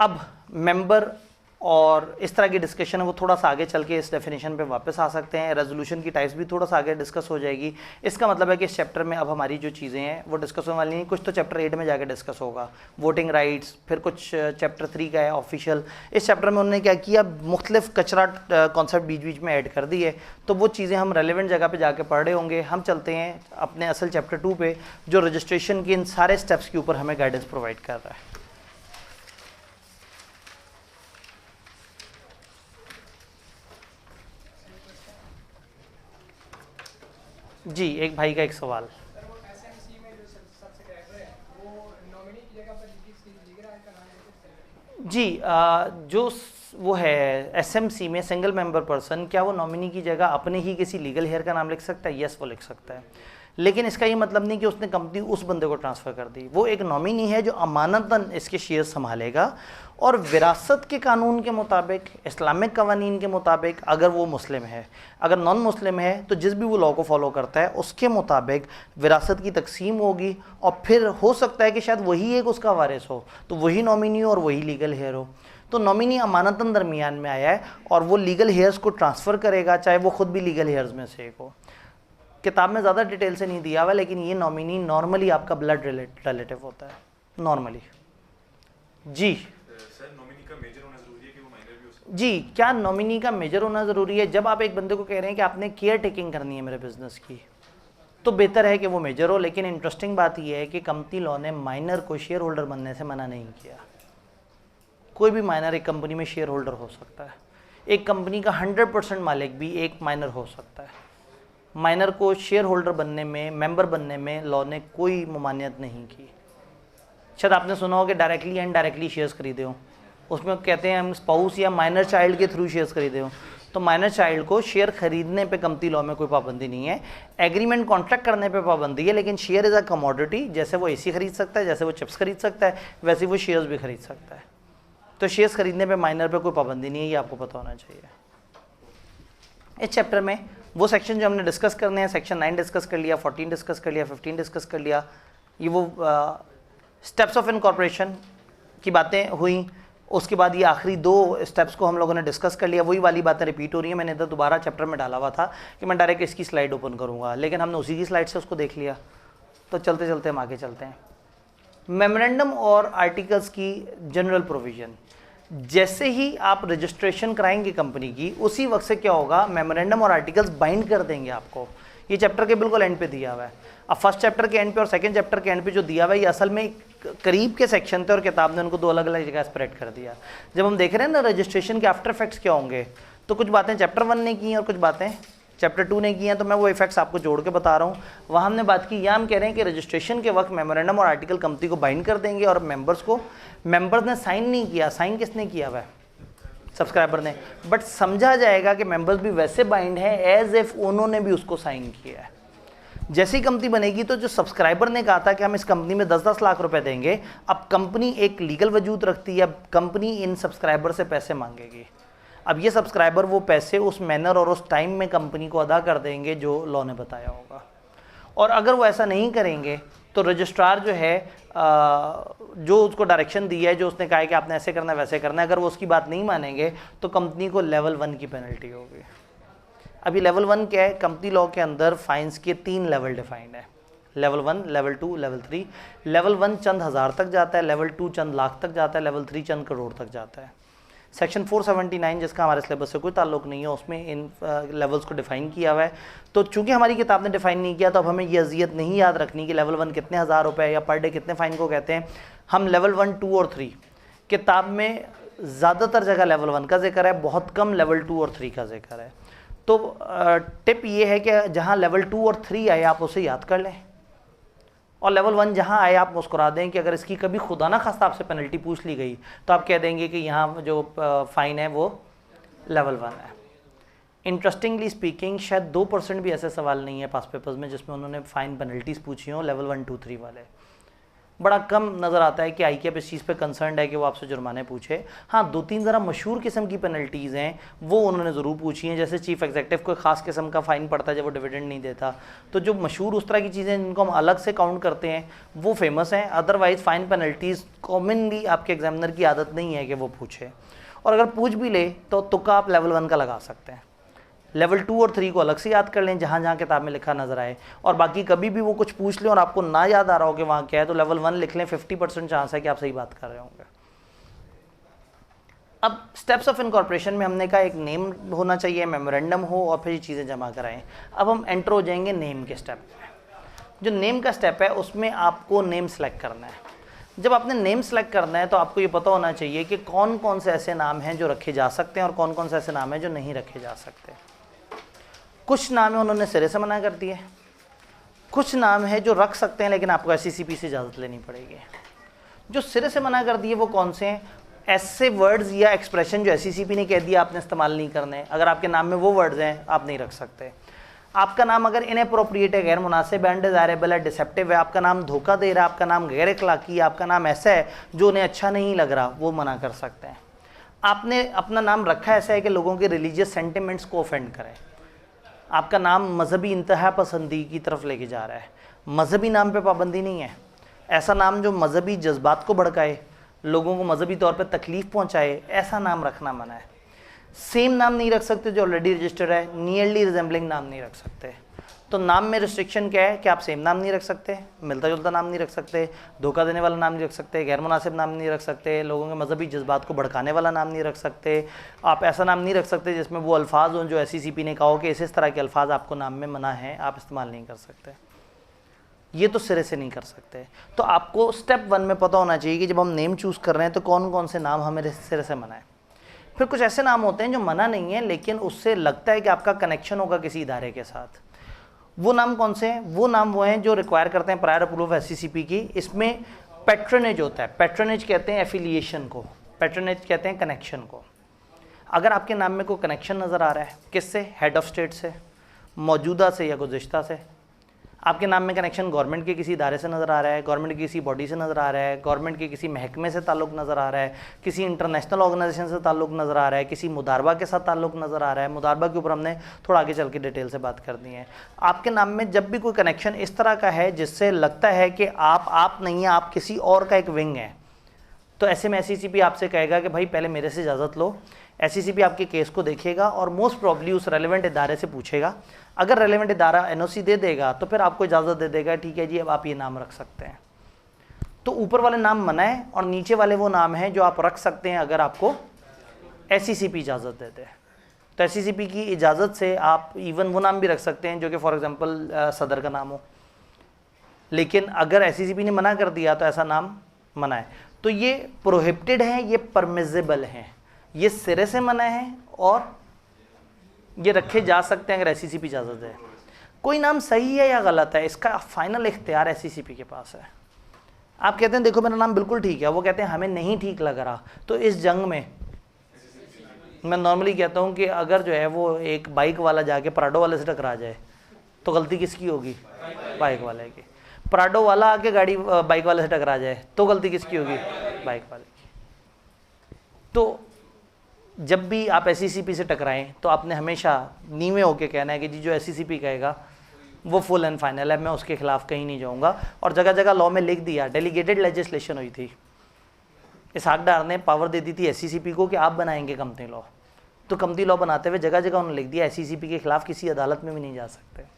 अब मेंबर और इस तरह की डिस्कशन है वो थोड़ा सा आगे चल के इस डेफिनेशन पे वापस आ सकते हैं। रेजोल्यूशन की टाइप्स भी थोड़ा सा आगे डिस्कस हो जाएगी। इसका मतलब है कि इस चैप्टर में अब हमारी जो चीज़ें हैं वो डिस्कस होने वाली नहीं, कुछ तो चैप्टर 8 में जाके डिस्कस होगा, वोटिंग राइट्स, फिर कुछ चैप्टर 3 का है ऑफिशियल। इस चैप्टर में उन्होंने क्या किया, मुख्तलिफ कचरा कॉन्सेप्ट बीच बीच में ऐड कर दिए, तो वो चीज़ें हम रेलिवेंट जगह पर जाके पढ़ रहे होंगे। हम चलते हैं अपने असल चैप्टर 2 पे जो रजिस्ट्रेशन के इन सारे स्टेप्स के ऊपर हमें गाइडेंस प्रोवाइड कर रहा है। जी, एक भाई का एक सवाल। सर वो एसएमसी में जो सब्सक्राइबर है वो नॉमिनी की जगह पर लीगल का नाम है जी, जो वो है एसएमसी में सिंगल मेंबर पर्सन, क्या वो नॉमिनी की जगह अपने ही किसी लीगल हेयर का नाम लिख सकता है? यस, वो लिख सकता है, लेकिन इसका ये मतलब नहीं कि उसने कंपनी उस बंदे को ट्रांसफ़र कर दी। वो एक नॉमिनी है जो अमानतन इसके शेयर संभालेगा और विरासत के कानून के मुताबिक, इस्लामिक कवानीन के मुताबिक, अगर वो मुस्लिम है, अगर नॉन मुस्लिम है तो जिस भी वो लॉ को फॉलो करता है उसके मुताबिक विरासत की तकसीम होगी और फिर हो सकता है कि शायद वही एक उसका वारिस हो, तो वही नॉमिनी हो और वही लीगल हेयर हो। तो नॉमिनी अमानतन दरमियान में आया है और वो लीगल हेयर्स को ट्रांसफ़र करेगा, चाहे वो खुद भी लीगल हेयर्स में से एक हो। किताब में ज़्यादा डिटेल से नहीं दिया हुआ, लेकिन ये नॉमिनी नॉर्मली आपका ब्लड रिलेटिव होता है नॉर्मली। जी सर, नॉमिनी का मेजर होना जरूरी जी, क्या नॉमिनी का मेजर होना ज़रूरी है? जब आप एक बंदे को कह रहे हैं कि आपने केयर टेकिंग करनी है मेरे बिजनेस की, तो बेहतर है कि वो मेजर हो। लेकिन इंटरेस्टिंग बात यह है कि कंपनी लॉ ने माइनर को शेयर होल्डर बनने से मना नहीं किया। कोई भी माइनर एक कंपनी में शेयर होल्डर हो सकता है। एक कंपनी का 100% मालिक भी एक माइनर हो सकता है। माइनर को शेयर होल्डर बनने में, मेंबर बनने में लॉ ने कोई ममानियत नहीं की। शायद आपने सुना हो कि डायरेक्टली एंड डायरेक्टली शेयर्स खरीदे हो, उसमें कहते हैं हम स्पाउस या माइनर चाइल्ड के थ्रू शेयर्स खरीदे हो, तो माइनर चाइल्ड को शेयर खरीदने पे कंपनी लॉ में कोई पाबंदी नहीं है। एग्रीमेंट कॉन्ट्रैक्ट करने पे पाबंदी है, लेकिन शेयर इज़ अ कमोडिटी। जैसे वो एसी खरीद सकता है, जैसे वो चिप्स खरीद सकता है, वैसे वो शेयर्स भी खरीद सकता है। तो शेयर्स खरीदने पे माइनर पे कोई पाबंदी नहीं है, ये आपको पता होना चाहिए। इस चैप्टर में वो सेक्शन जो हमने डिस्कस करने हैं, सेक्शन 9 डिस्कस कर लिया, 14 डिस्कस कर लिया, 15 डिस्कस कर लिया। ये वो स्टेप्स ऑफ इनकॉर्पोरेशन की बातें हुई। उसके बाद ये आखिरी 2 स्टेप्स को हम लोगों ने डिस्कस कर लिया। वही वाली बातें रिपीट हो रही हैं। मैंने इधर दोबारा चैप्टर में डाला हुआ था कि मैं डायरेक्ट इसकी स्लाइड ओपन करूँगा, लेकिन हमने उसी की स्लाइड से उसको देख लिया। तो चलते चलते हम आगे चलते हैं। मेमोरेंडम और आर्टिकल्स की जनरल प्रोविज़न, जैसे ही आप रजिस्ट्रेशन कराएंगे कंपनी की, उसी वक्त से क्या होगा, मेमोरेंडम और आर्टिकल्स बाइंड कर देंगे आपको। ये चैप्टर के बिल्कुल एंड पे दिया हुआ है। अब फर्स्ट चैप्टर के एंड पे और सेकंड चैप्टर के एंड पे जो दिया हुआ है, ये असल में करीब के सेक्शन थे और किताब ने उनको 2 अलग अलग जगह स्प्रेड कर दिया। जब हम देख रहे हैं ना रजिस्ट्रेशन के आफ्टर इफेक्ट्स क्या होंगे, तो कुछ बातें चैप्टर 1 ने की हैं और कुछ बातें चैप्टर 2 ने की हैं, तो मैं वो इफेक्ट्स आपको जोड़ के बता रहा हूँ। वहाँ हमने बात की, यहाँ हम कह रहे हैं कि रजिस्ट्रेशन के वक्त मेमोरेंडम और आर्टिकल कंपनी को बाइंड कर देंगे और मेंबर्स ने साइन नहीं किया। साइन किसने किया हुआ है? सब्सक्राइबर ने। बट समझा जाएगा कि मेंबर्स भी वैसे बाइंड है एज इफ उन्होंने भी उसको साइन किया है। जैसी कंपनी बनेगी तो जो सब्सक्राइबर ने कहा था कि हम इस कंपनी में 10-10 लाख रुपए देंगे, अब कंपनी एक लीगल वजूद रखती है। अब कंपनी इन सब्सक्राइबर से पैसे मांगेगी। अब ये सब्सक्राइबर वो पैसे उस मैनर और उस टाइम में कंपनी को अदा कर देंगे जो लॉ ने बताया होगा। और अगर वो ऐसा नहीं करेंगे तो रजिस्ट्रार जो है जो उसको डायरेक्शन दी है, जो उसने कहा है कि आपने ऐसे करना है वैसे करना है, अगर वो उसकी बात नहीं मानेंगे तो कंपनी को लेवल 1 की पेनल्टी होगी। अभी लेवल 1 क्या है? कंपनी लॉ के अंदर फाइन्स के 3 लेवल डिफाइंड है। Level 1, level 2, level 3। लेवल 1 चंद हज़ार तक जाता है, लेवल 2 चंद लाख तक जाता है, लेवल 3 चंद करोड़ तक जाता है। सेक्शन 479 जिसका हमारे सिलेबस से कोई ताल्लुक नहीं है, उसमें इन लेवल्स को डिफाइन किया हुआ है। तो चूंकि हमारी किताब ने डिफाइन नहीं किया, तो अब हमें ये अजियत नहीं याद रखनी कि लेवल 1 कितने हज़ार रुपए या पर डे कितने फ़ाइन को कहते हैं। हम लेवल 1, 2 और 3 किताब में ज़्यादातर जगह लेवल 1 का जिक्र है, बहुत कम लेवल 2 और 3 का जिक्र है। तो टिप ये है कि जहाँ लेवल 2 और 3 आए आप उसे याद कर लें, और लेवल 1 जहाँ आए आप मुस्कुरा दें कि अगर इसकी कभी खुदा ना खास्ता आपसे पेनल्टी पूछ ली गई तो आप कह देंगे कि यहाँ जो फ़ाइन है वो लेवल 1 है। इंटरेस्टिंगली स्पीकिंग शायद 2% भी ऐसे सवाल नहीं है पास पेपर्स में जिसमें उन्होंने फ़ाइन पेनल्टीज़ पूछी हों लेवल 1, 2, 3 वाले। बड़ा कम नज़र आता है कि ICAP इस चीज़ पे कंसर्न है कि वो आपसे जुर्माने पूछे। हाँ, 2-3 ज़रा मशहूर किस्म की पेनल्टीज़ हैं वो उन्होंने ज़रूर पूछी हैं। जैसे चीफ एग्जीक्यूटिव को ख़ास किस्म का फ़ाइन पड़ता है जब वो डिविडेंड नहीं देता। तो जो मशहूर उस तरह की चीज़ें जिनको हम अलग से काउंट करते हैं वो फेमस हैं। अदरवाइज़ फ़ाइन पेनल्टीज़ कॉमनली आपके एग्जामिनर की आदत नहीं है कि वो पूछे, और अगर पूछ भी ले तो तुक्का आप लेवल 1 का लगा सकते हैं। लेवल 2 और 3 को अलग से याद कर लें जहाँ जहाँ किताब में लिखा नज़र आए, और बाकी कभी भी वो कुछ पूछ लें और आपको ना याद आ रहा हो कि वहाँ क्या है तो लेवल 1 लिख लें। 50% चांस है कि आप सही बात कर रहे होंगे। अब स्टेप्स ऑफ इनकॉर्पोरेशन में हमने कहा एक नेम होना चाहिए, मेमोरेंडम हो और फिर ये चीज़ें जमा कराएं। अब हम एंटर हो जाएंगे नेम के स्टेप में। जो नेम का स्टेप है उसमें आपको नेम सेलेक्ट करना है। जब आपने नेम सेलेक्ट करना है तो आपको ये पता होना चाहिए कि कौन कौन से ऐसे नाम हैं जो रखे जा सकते हैं और कौन कौन से ऐसे नाम हैं जो नहीं रखे जा सकते। कुछ नाम है उन्होंने सिरे से मना कर दिए, कुछ नाम है जो रख सकते हैं लेकिन आपको SCCP से इजाज़त लेनी पड़ेगी। जो सिरे से मना कर दिए वो कौन से हैं? ऐसे वर्ड्स या एक्सप्रेशन जो SCCP ने कह दिया आपने इस्तेमाल नहीं करने। अगर आपके नाम में वो वर्ड्स हैं आप नहीं रख सकते। आपका नाम अगर इनअप्रोप्रिएट है, गैर मुनासिब है, अनडिज़ायरेबल है, डिसेप्टिव है, आपका नाम धोखा दे रहा है, आपका नाम गैर अखलाकी है, आपका नाम ऐसा है जो उन्हें अच्छा नहीं लग रहा, वो मना कर सकते हैं। आपने अपना नाम रखा ऐसा है कि लोगों के रिलीजियस सेंटिमेंट्स को ऑफेंड करे, आपका नाम मजहबी इंतहा पसंदी की तरफ लेके जा रहा है, मजहबी नाम पे पाबंदी नहीं है। ऐसा नाम जो मजहबी जज्बात को भड़काए, लोगों को मजहबी तौर पे तकलीफ़ पहुंचाए, ऐसा नाम रखना मना है। सेम नाम नहीं रख सकते जो ऑलरेडी रजिस्टर्ड है, नियरली रिजेंबलिंग नाम नहीं रख सकते। तो नाम में रिस्ट्रिक्शन क्या है कि आप सेम नाम नहीं रख सकते, मिलता जुलता नाम नहीं रख सकते, धोखा देने वाला नाम नहीं रख सकते, गैर मुनासिब नाम नहीं रख सकते, लोगों के मजहबी जज्बात को भड़काने वाला नाम नहीं रख सकते, आप ऐसा नाम नहीं रख सकते जिसमें वो अल्फाज हों जो SECP ने कहा हो कि इस तरह के अल्फाज आपको नाम में मना है, आप इस्तेमाल नहीं कर सकते। ये तो सिरे से नहीं कर सकते। तो आपको स्टेप 1 में पता होना चाहिए कि जब हम नेम चूज़ कर रहे हैं तो कौन कौन से नाम हमें सिरे से मना है। फिर कुछ ऐसे नाम होते हैं जो मना नहीं है लेकिन उससे लगता है कि आपका कनेक्शन होगा किसी इदारे के साथ। वो नाम कौन से हैं? वो नाम वो हैं जो रिक्वायर करते हैं प्रायर अप्रूवल ऑफ SECP की। इसमें पैट्रनेज होता है। पैट्रनेज कहते हैं एफिलिएशन को, पैट्रनेज कहते हैं कनेक्शन को। अगर आपके नाम में कोई कनेक्शन नज़र आ रहा है, किससे? हेड ऑफ स्टेट से, मौजूदा से या गुज़िश्ता से। आपके नाम में कनेक्शन गवर्नमेंट के किसी इदारे से नज़र आ रहा है, गवर्नमेंट की किसी बॉडी से नज़र आ रहा है, गवर्नमेंट के किसी महकमे से ताल्लुक़ नज़र आ रहा है, किसी इंटरनेशनल ऑर्गेनाइजेशन से ताल्लुक़ नज़र आ रहा है, किसी मुदारबा के साथ ताल्लुक़ नज़र आ रहा है। मुदारबा के ऊपर हमने थोड़ा आगे चल के डिटेल से बात करनी है। आपके नाम में जब भी कोई कनेक्शन इस तरह का है जिससे लगता है कि आप नहीं हैं, आप किसी और का एक विंग है, तो ऐसे में SECP आपसे कहेगा कि भाई पहले मेरे से इजाज़त लो। SECP आपके केस को देखेगा और मोस्ट प्रॉब्ली उस रेलेवेंट इदारे से पूछेगा। अगर रेलेवेंट इदारा NOC दे देगा तो फिर आपको इजाज़त दे देगा, ठीक है जी अब आप ये नाम रख सकते हैं। तो ऊपर वाले नाम मना है और नीचे वाले वो नाम हैं जो आप रख सकते हैं अगर आपको SECP इजाज़त देते हैं। तो SECP की इजाज़त से आप इवन वो नाम भी रख सकते हैं जो कि फॉर एग्जांपल सदर का नाम हो, लेकिन अगर SECP ने मना कर दिया तो ऐसा नाम मना है। तो ये प्रोहिबिटेड है, ये परमिजेबल हैं, ये सिरे से मना है और ये रखे जा सकते हैं अगर SECP इजाज़त है। कोई नाम सही है या गलत है इसका फाइनल इख्तियार SECP के पास है। आप कहते हैं देखो मेरा नाम बिल्कुल ठीक है, वो कहते हैं हमें नहीं ठीक लग रहा, तो इस जंग में मैं नॉर्मली कहता हूँ कि अगर जो है वो एक बाइक वाला जाके प्राडो वाले से टकरा जाए तो गलती किसकी होगी? बाइक वाले की। प्राडो वाला आके गाड़ी बाइक वाले से टकरा जाए तो गलती किसकी होगी? बाइक वाले की। तो जब भी आप SECP से टकराएं तो आपने हमेशा नीवे होके कहना है कि जी जो SECP कहेगा वो फुल एंड फाइनल है, मैं उसके खिलाफ कहीं नहीं जाऊंगा। और जगह जगह लॉ में लिख दिया, डेलीगेटेड लेजिस्लेशन हुई थी, इसहाक डार ने पावर दे दी थी SECP को कि आप बनाएंगे कंपनी लॉ। तो कंपनी लॉ बनाते हुए जगह जगह उन्होंने लिख दिया SECP के खिलाफ किसी अदालत में भी नहीं जा सकते।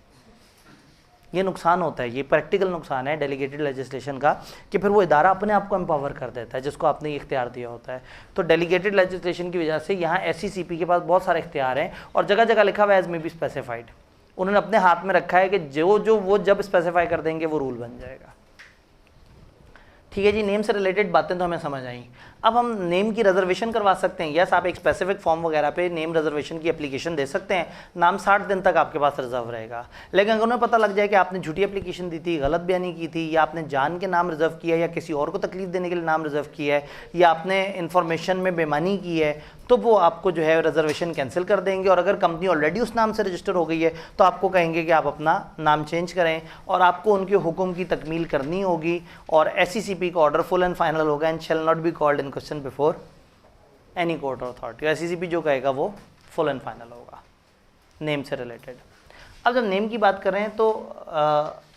ये नुकसान होता है, ये प्रैक्टिकल नुकसान है डेलीगेटेड लेजिस्लेशन का कि फिर वो इदारा अपने आप को एम्पावर कर देता है जिसको आपने इख्तियार दिया होता है। तो डेलीगेटेड लेजिस्लेशन की वजह से यहाँ SECP के पास बहुत सारे इख्तियार हैं और जगह जगह लिखा हुआ है एज मे बी स्पेसिफाइड। उन्होंने अपने हाथ में रखा है कि जो वो जब स्पेसिफाई कर देंगे वो रूल बन जाएगा। ठीक है जी, नेम से रिलेटेड बातें तो हमें समझ आई। अब हम नेम की रिजर्वेशन करवा सकते हैं। यस, आप एक स्पेसिफिक फॉर्म वगैरह पे नेम रिजर्वेशन की एप्लीकेशन दे सकते हैं। नाम 60 दिन तक आपके पास रिजर्व रहेगा। लेकिन अगर उन्हें पता लग जाए कि आपने झूठी एप्लीकेशन दी थी, गलत बयानी की थी, या आपने जान के नाम रिजर्व किया है, या किसी और को तकलीफ देने के लिए नाम रिजर्व किया है, या आपने इन्फॉर्मेशन में बेईमानी की है, तो वो आपको जो है रिजर्वेशन कैंसिल कर देंगे। और अगर कंपनी ऑलरेडी उस नाम से रजिस्टर हो गई है तो आपको कहेंगे कि आप अपना नाम चेंज करें और आपको उनके हुक्म की तकमील करनी होगी। और SECP का ऑर्डर फुल एंड फाइनल होगा and shall not be called in question before any court authority. SECP जो कहेगा वो फुल एंड फाइनल होगा नेम से रिलेटेड। अब जब नेम की बात करें तो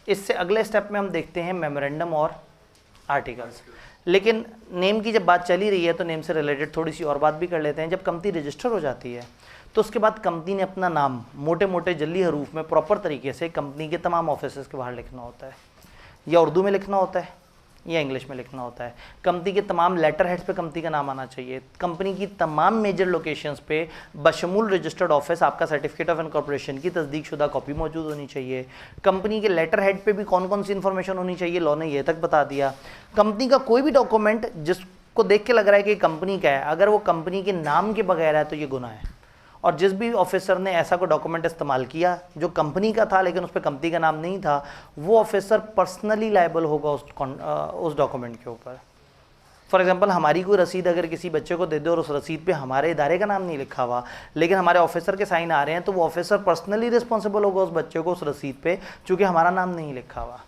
इससे अगले स्टेप में हम देखते हैं मेमोरेंडम और आर्टिकल्स। लेकिन नेम की जब बात चली रही है तो नेम से रिलेटेड थोड़ी सी और बात भी कर लेते हैं। जब कंपनी रजिस्टर हो जाती है तो उसके बाद कंपनी ने अपना नाम मोटे मोटे जल्दी हरूफ में प्रॉपर तरीके से कंपनी के तमाम ऑफिसेस के बाहर लिखना होता है, या उर्दू में लिखना होता है या इंग्लिश में लिखना होता है। कंपनी के तमाम लेटर हेड्स पे कंपनी का नाम आना चाहिए। कंपनी की तमाम मेजर लोकेशंस पे बशमूल रजिस्टर्ड ऑफिस आपका सर्टिफिकेट ऑफ इनकॉर्पोरेशन की तस्दीक शुदा कॉपी मौजूद होनी चाहिए। कंपनी के लेटर हेड पे भी कौन कौन सी इन्फॉर्मेशन होनी चाहिए लॉ ने ये तक बता दिया। कंपनी का कोई भी डॉक्यूमेंट जिसको देख के लग रहा है कि कंपनी का है, अगर वो कंपनी के नाम के बगैर है तो ये गुनाह है। और जिस भी ऑफिसर ने ऐसा कोई डॉक्यूमेंट इस्तेमाल किया जो कंपनी का था लेकिन उस पर कंपनी का नाम नहीं था, वो ऑफिसर पर्सनली लायबल होगा उस डॉक्यूमेंट के ऊपर। फॉर एग्जांपल, हमारी कोई रसीद अगर किसी बच्चे को दे दे और उस रसीद पे हमारे इदारे का नाम नहीं लिखा हुआ लेकिन हमारे ऑफिसर के साइन आ रहे हैं, तो वो ऑफिसर पर्सनली रिस्पॉन्सिबल होगा उस बच्चे को उस रसीद पे, चूँकि हमारा नाम नहीं लिखा हुआ।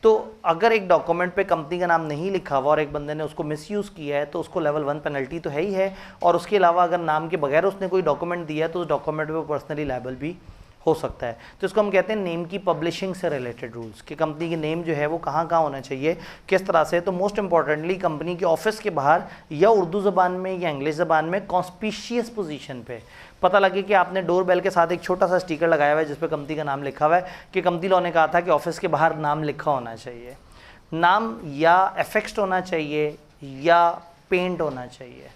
तो अगर एक डॉक्यूमेंट पे कंपनी का नाम नहीं लिखा हुआ और एक बंदे ने उसको मिसयूज़ किया है तो उसको लेवल 1 पेनल्टी तो है ही है। और उसके अलावा अगर नाम के बगैर उसने कोई डॉक्यूमेंट दिया है तो उस डॉक्यूमेंट पे पर्सनली लायबल भी हो सकता है। तो इसको हम कहते हैं नेम की पब्लिशिंग से रिलेटेड रूल्स, कि कंपनी की नेम जो है वो कहाँ कहाँ होना चाहिए, किस तरह से। तो मोस्ट इंपॉर्टेंटली कंपनी के ऑफिस के बाहर या उर्दू ज़बान में या इंग्लिश ज़बान में कॉन्स्पिशियस पोजीशन पे पता लगे कि आपने डोर बेल के साथ एक छोटा सा स्टिकर लगाया हुआ है जिस पे कंपनी का नाम लिखा हुआ है, कि कंपनी लॉ ने कहा था कि ऑफिस के बाहर नाम लिखा होना चाहिए। नाम या एफेक्स्ड होना चाहिए या पेंट होना चाहिए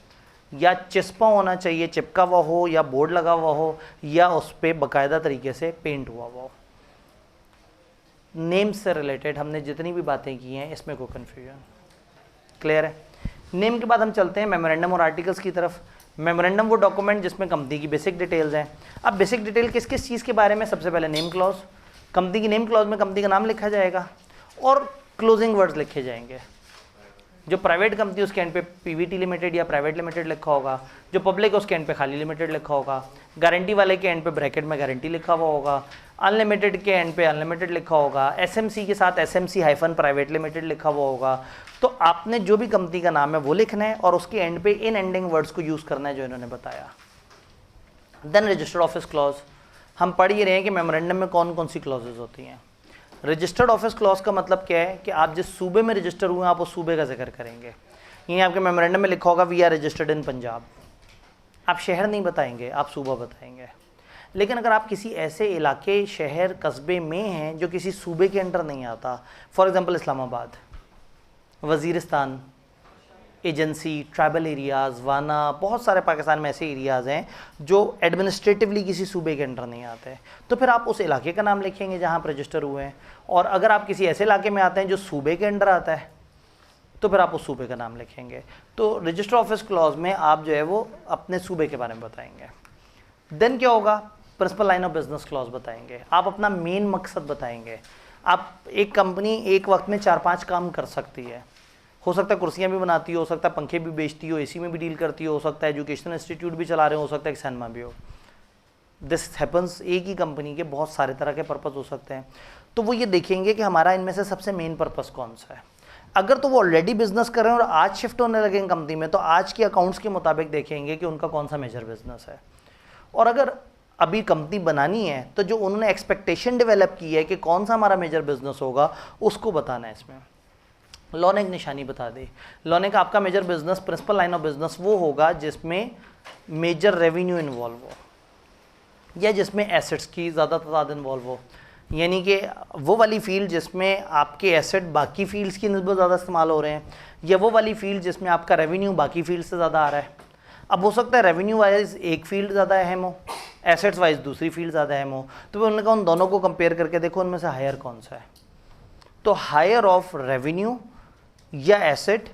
या चिस्पा होना चाहिए, चिपका हुआ हो या बोर्ड लगा हुआ हो या उस पर बाकायदा तरीके से पेंट हुआ हो। नेम से रिलेटेड हमने जितनी भी बातें की हैं इसमें कोई कन्फ्यूजन क्लियर है। नेम के बाद हम चलते हैं मेमोरेंडम और आर्टिकल्स की तरफ। मेमोरेंडम वो डॉक्यूमेंट जिसमें कंपनी की बेसिक डिटेल्स हैं। अब बेसिक डिटेल किस किस चीज़ के बारे में, सबसे पहले नेम क्लॉज, कंपनी की नेम क्लॉज में कंपनी का नाम लिखा जाएगा और क्लोजिंग वर्ड्स लिखे जाएंगे। जो प्राइवेट कंपनी उसके एंड पे पीवीटी लिमिटेड या प्राइवेट लिमिटेड लिखा होगा, जो पब्लिक है उसके एंड पे खाली लिमिटेड लिखा होगा, गारंटी वाले के एंड पे ब्रैकेट में गारंटी लिखा हुआ होगा, अनलिमिटेड के एंड पे अनलिमिटेड लिखा होगा, एसएमसी के साथ एसएमसी हाइफन प्राइवेट लिमिटेड लिखा हुआ होगा। तो आपने जो भी कंपनी का नाम है वो लिखना है और उसके एंड पे इन एंडिंग वर्ड्स को यूज़ करना है जो इन्होंने बताया। देन रजिस्टर्ड ऑफिस क्लॉज, हम पढ़ ही रहे हैं कि मेमोरेंडम में कौन कौन सी क्लॉजेज होती हैं। रजिस्टर्ड ऑफिस क्लॉज का मतलब क्या है कि आप जिस सूबे में रजिस्टर हुए हैं आप उस सूबे का जिक्र करेंगे। यहीं आपके मेमोरेंडम में लिखा होगा we are registered in Punjab, आप शहर नहीं बताएंगे, आप सूबा बताएंगे। लेकिन अगर आप किसी ऐसे इलाके, शहर, कस्बे में हैं जो किसी सूबे के अंडर नहीं आता, for example Islamabad, Waziristan, agency, tribal areas, वाना, बहुत सारे पाकिस्तान में ऐसे एरियाज़ हैं जो एडमिनिस्ट्रेटिवली किसी सूबे के अंडर नहीं आते, तो फिर आप उस इलाके का नाम लिखेंगे जहाँ आप रजिस्टर हुए हैं। और अगर आप किसी ऐसे इलाके में आते हैं जो सूबे के अंडर आता है तो फिर आप उस सूबे का नाम लिखेंगे। तो रजिस्टर ऑफिस क्लॉज में आप जो है वो अपने सूबे के बारे में बताएंगे। देन क्या होगा, principal line of business clause बताएंगे, आप अपना मेन मकसद बताएंगे। आप एक कंपनी एक वक्त में 4-5 काम कर सकती है, हो सकता है कुर्सियाँ भी बनाती हो सकता है पंखे भी बेचती हो, एसी में भी डील करती हो सकता है एजुकेशनल इंस्टीट्यूट भी चला रहे हो सकता है एक सिनेमा भी हो। दिस हैपन्स, एक ही कंपनी के बहुत सारे तरह के पर्पस हो सकते हैं। तो वो ये देखेंगे कि हमारा इनमें से सबसे मेन पर्पस कौन सा है। अगर तो वो ऑलरेडी बिजनेस कर रहे हैं और आज शिफ्ट होने लगे कंपनी में, तो आज के अकाउंट्स के मुताबिक देखेंगे कि उनका कौन सा मेजर बिजनेस है। और अगर अभी कंपनी बनानी है तो जो उन्होंने एक्सपेक्टेशन डेवलप की है कि कौन सा हमारा मेजर बिजनेस होगा उसको बताना है। इसमें लॉ ने एक निशानी बता दी, लॉ ने कहा आपका major business, principal line of business वो होगा जिसमें मेजर रेवेन्यू इन्वॉल्व हो या जिसमें एसेट्स की ज़्यादा तादाद इन्वॉल्व हो, यानी कि वो वाली फील्ड जिसमें आपके एसेट बाकी फील्ड्स की निस्बत ज़्यादा इस्तेमाल हो रहे हैं, या वो वाली फील्ड जिसमें आपका रेवेन्यू बाकी फील्ड से ज़्यादा आ रहा है। अब हो सकता है रेवेन्यू वाइज एक फील्ड ज़्यादा अहम हो, एसेट्स वाइज दूसरी फील्ड ज़्यादा अहम हो, तो उन्होंने कहा उन दोनों को कंपेयर करके देखो उनमें से हायर कौन सा है। तो हायर ऑफ रेवेन्यू या एसेट,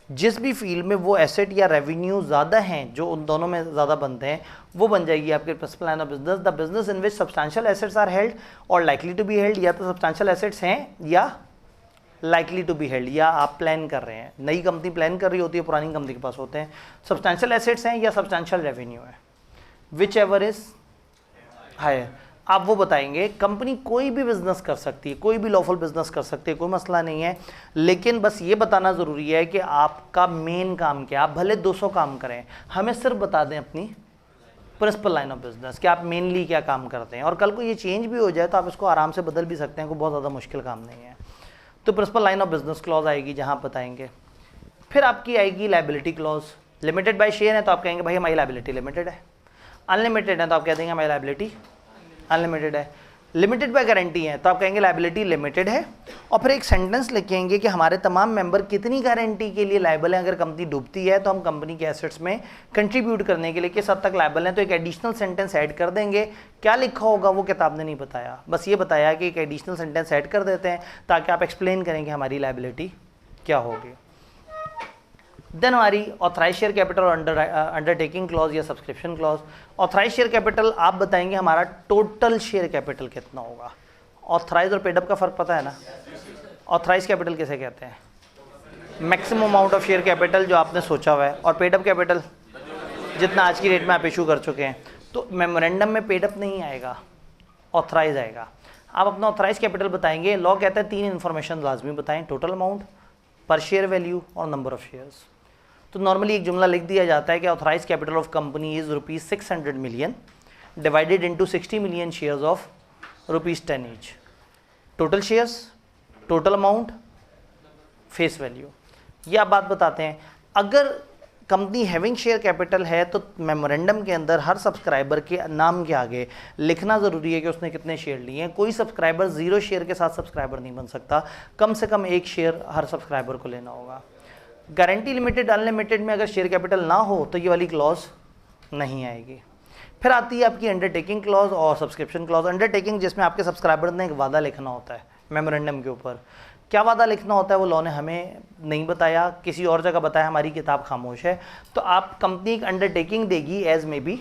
जिस भी फील्ड में वो एसेट या रेवेन्यू ज़्यादा हैं जो उन दोनों में ज़्यादा बनते हैं वो बन जाएगी आपके principal line of business. The business in which substantial assets are held और लाइकली टू बी हेल्ड, या तो सब्सटैंशियल एसेट्स हैं या लाइकली टू बी हेल्ड, या आप प्लान कर रहे हैं, नई कंपनी प्लान कर रही होती है, पुरानी कंपनी के पास होते हैं, सब्सटैंशियल एसेट्स हैं या सब्सटैंशियल रेवेन्यू है, विच एवर इज हायर, आप वो बताएंगे। कंपनी कोई भी बिजनेस कर सकती है, कोई भी लॉफुल बिजनेस कर सकती है, कोई मसला नहीं है, लेकिन बस ये बताना ज़रूरी है कि आपका मेन काम क्या। आप भले 200 काम करें, हमें सिर्फ बता दें अपनी प्रिंसिपल लाइन ऑफ बिजनेस कि आप मेनली क्या काम करते हैं, और कल को ये चेंज भी हो जाए तो आप इसको आराम से बदल भी सकते हैं, कोई बहुत ज़्यादा मुश्किल काम नहीं है। तो principal line of business clause आएगी जहाँ आप बताएंगे। फिर आपकी आएगी liability clause. Limited by share है तो आप कहेंगे भाई हमारी लाइबिलिटी लिमिटेड है, अनलिमिटेड है तो आप कह देंगे हमारी लाइबिलिटी अनलिमिटेड है, लिमिटेड बाय गारंटी है तो आप कहेंगे लाइबिलिटी लिमिटेड है, और फिर एक सेंटेंस लिखेंगे कि हमारे तमाम मेंबर कितनी गारंटी के लिए लायबल हैं। अगर कंपनी डूबती है तो हम कंपनी के एसेट्स में कंट्रीब्यूट करने के लिए किस हद तक लायबल हैं, तो एक एडिशनल सेंटेंस ऐड कर देंगे। क्या लिखा होगा वो किताब ने नहीं बताया, बस ये बताया कि एक एडिशनल सेंटेंस ऐड कर देते हैं ताकि आप एक्सप्लेन करें कि हमारी लायबिलिटी क्या होगी। देन हमारी ऑथराइज शेयर कैपिटल और अंडरटेकिंग क्लॉज या subscription clause. Authorise share capital आप बताएंगे हमारा टोटल शेयर कैपिटल कितना होगा। ऑथराइज और पेडअप का फ़र्क पता है ना, ऑथराइज कैपिटल किसे कहते हैं, maximum amount of share capital जो आपने सोचा हुआ है, और पेडअप कैपिटल जितना आज की डेट में आप इशू कर चुके हैं। तो मेमोरेंडम में पेडअप नहीं आएगा, ऑथराइज आएगा। आप अपना ऑथराइज कैपिटल बताएंगे। लॉ कहता है 3 इन्फॉर्मेशन लाजमी बताएं, total amount, per share value और नंबर ऑफ शेयर्स। तो नॉर्मली एक जुमला लिख दिया जाता है कि authorise capital of company is ₹600 million, divided into 60 million shares of ₹10 each. Total shares, total amount, face value. ये आप बात बताते हैं. अगर कंपनी हैविंग शेयर कैपिटल है तो मेमोरेंडम के अंदर हर सब्सक्राइबर के नाम के आगे लिखना ज़रूरी है कि उसने कितने शेयर लिए हैं. कोई सब्सक्राइबर 0 शेयर के साथ सब्सक्राइबर नहीं बन सकता. कम से कम 1 शेयर हर सब्सक्राइबर को लेना होगा. गारंटी लिमिटेड अनलिमिटेड में अगर शेयर कैपिटल ना हो तो ये वाली क्लॉज नहीं आएगी. फिर आती है आपकी अंडरटेकिंग क्लॉज और सब्सक्रिप्शन क्लॉज. अंडरटेकिंग जिसमें आपके सब्सक्राइबर ने एक वादा लिखना होता है मेमोरेंडम के ऊपर. क्या वादा लिखना होता है वो लॉ ने हमें नहीं बताया, किसी और जगह बताया, हमारी किताब खामोश है. तो आप कंपनी एक अंडरटेकिंग देगी एज में बी,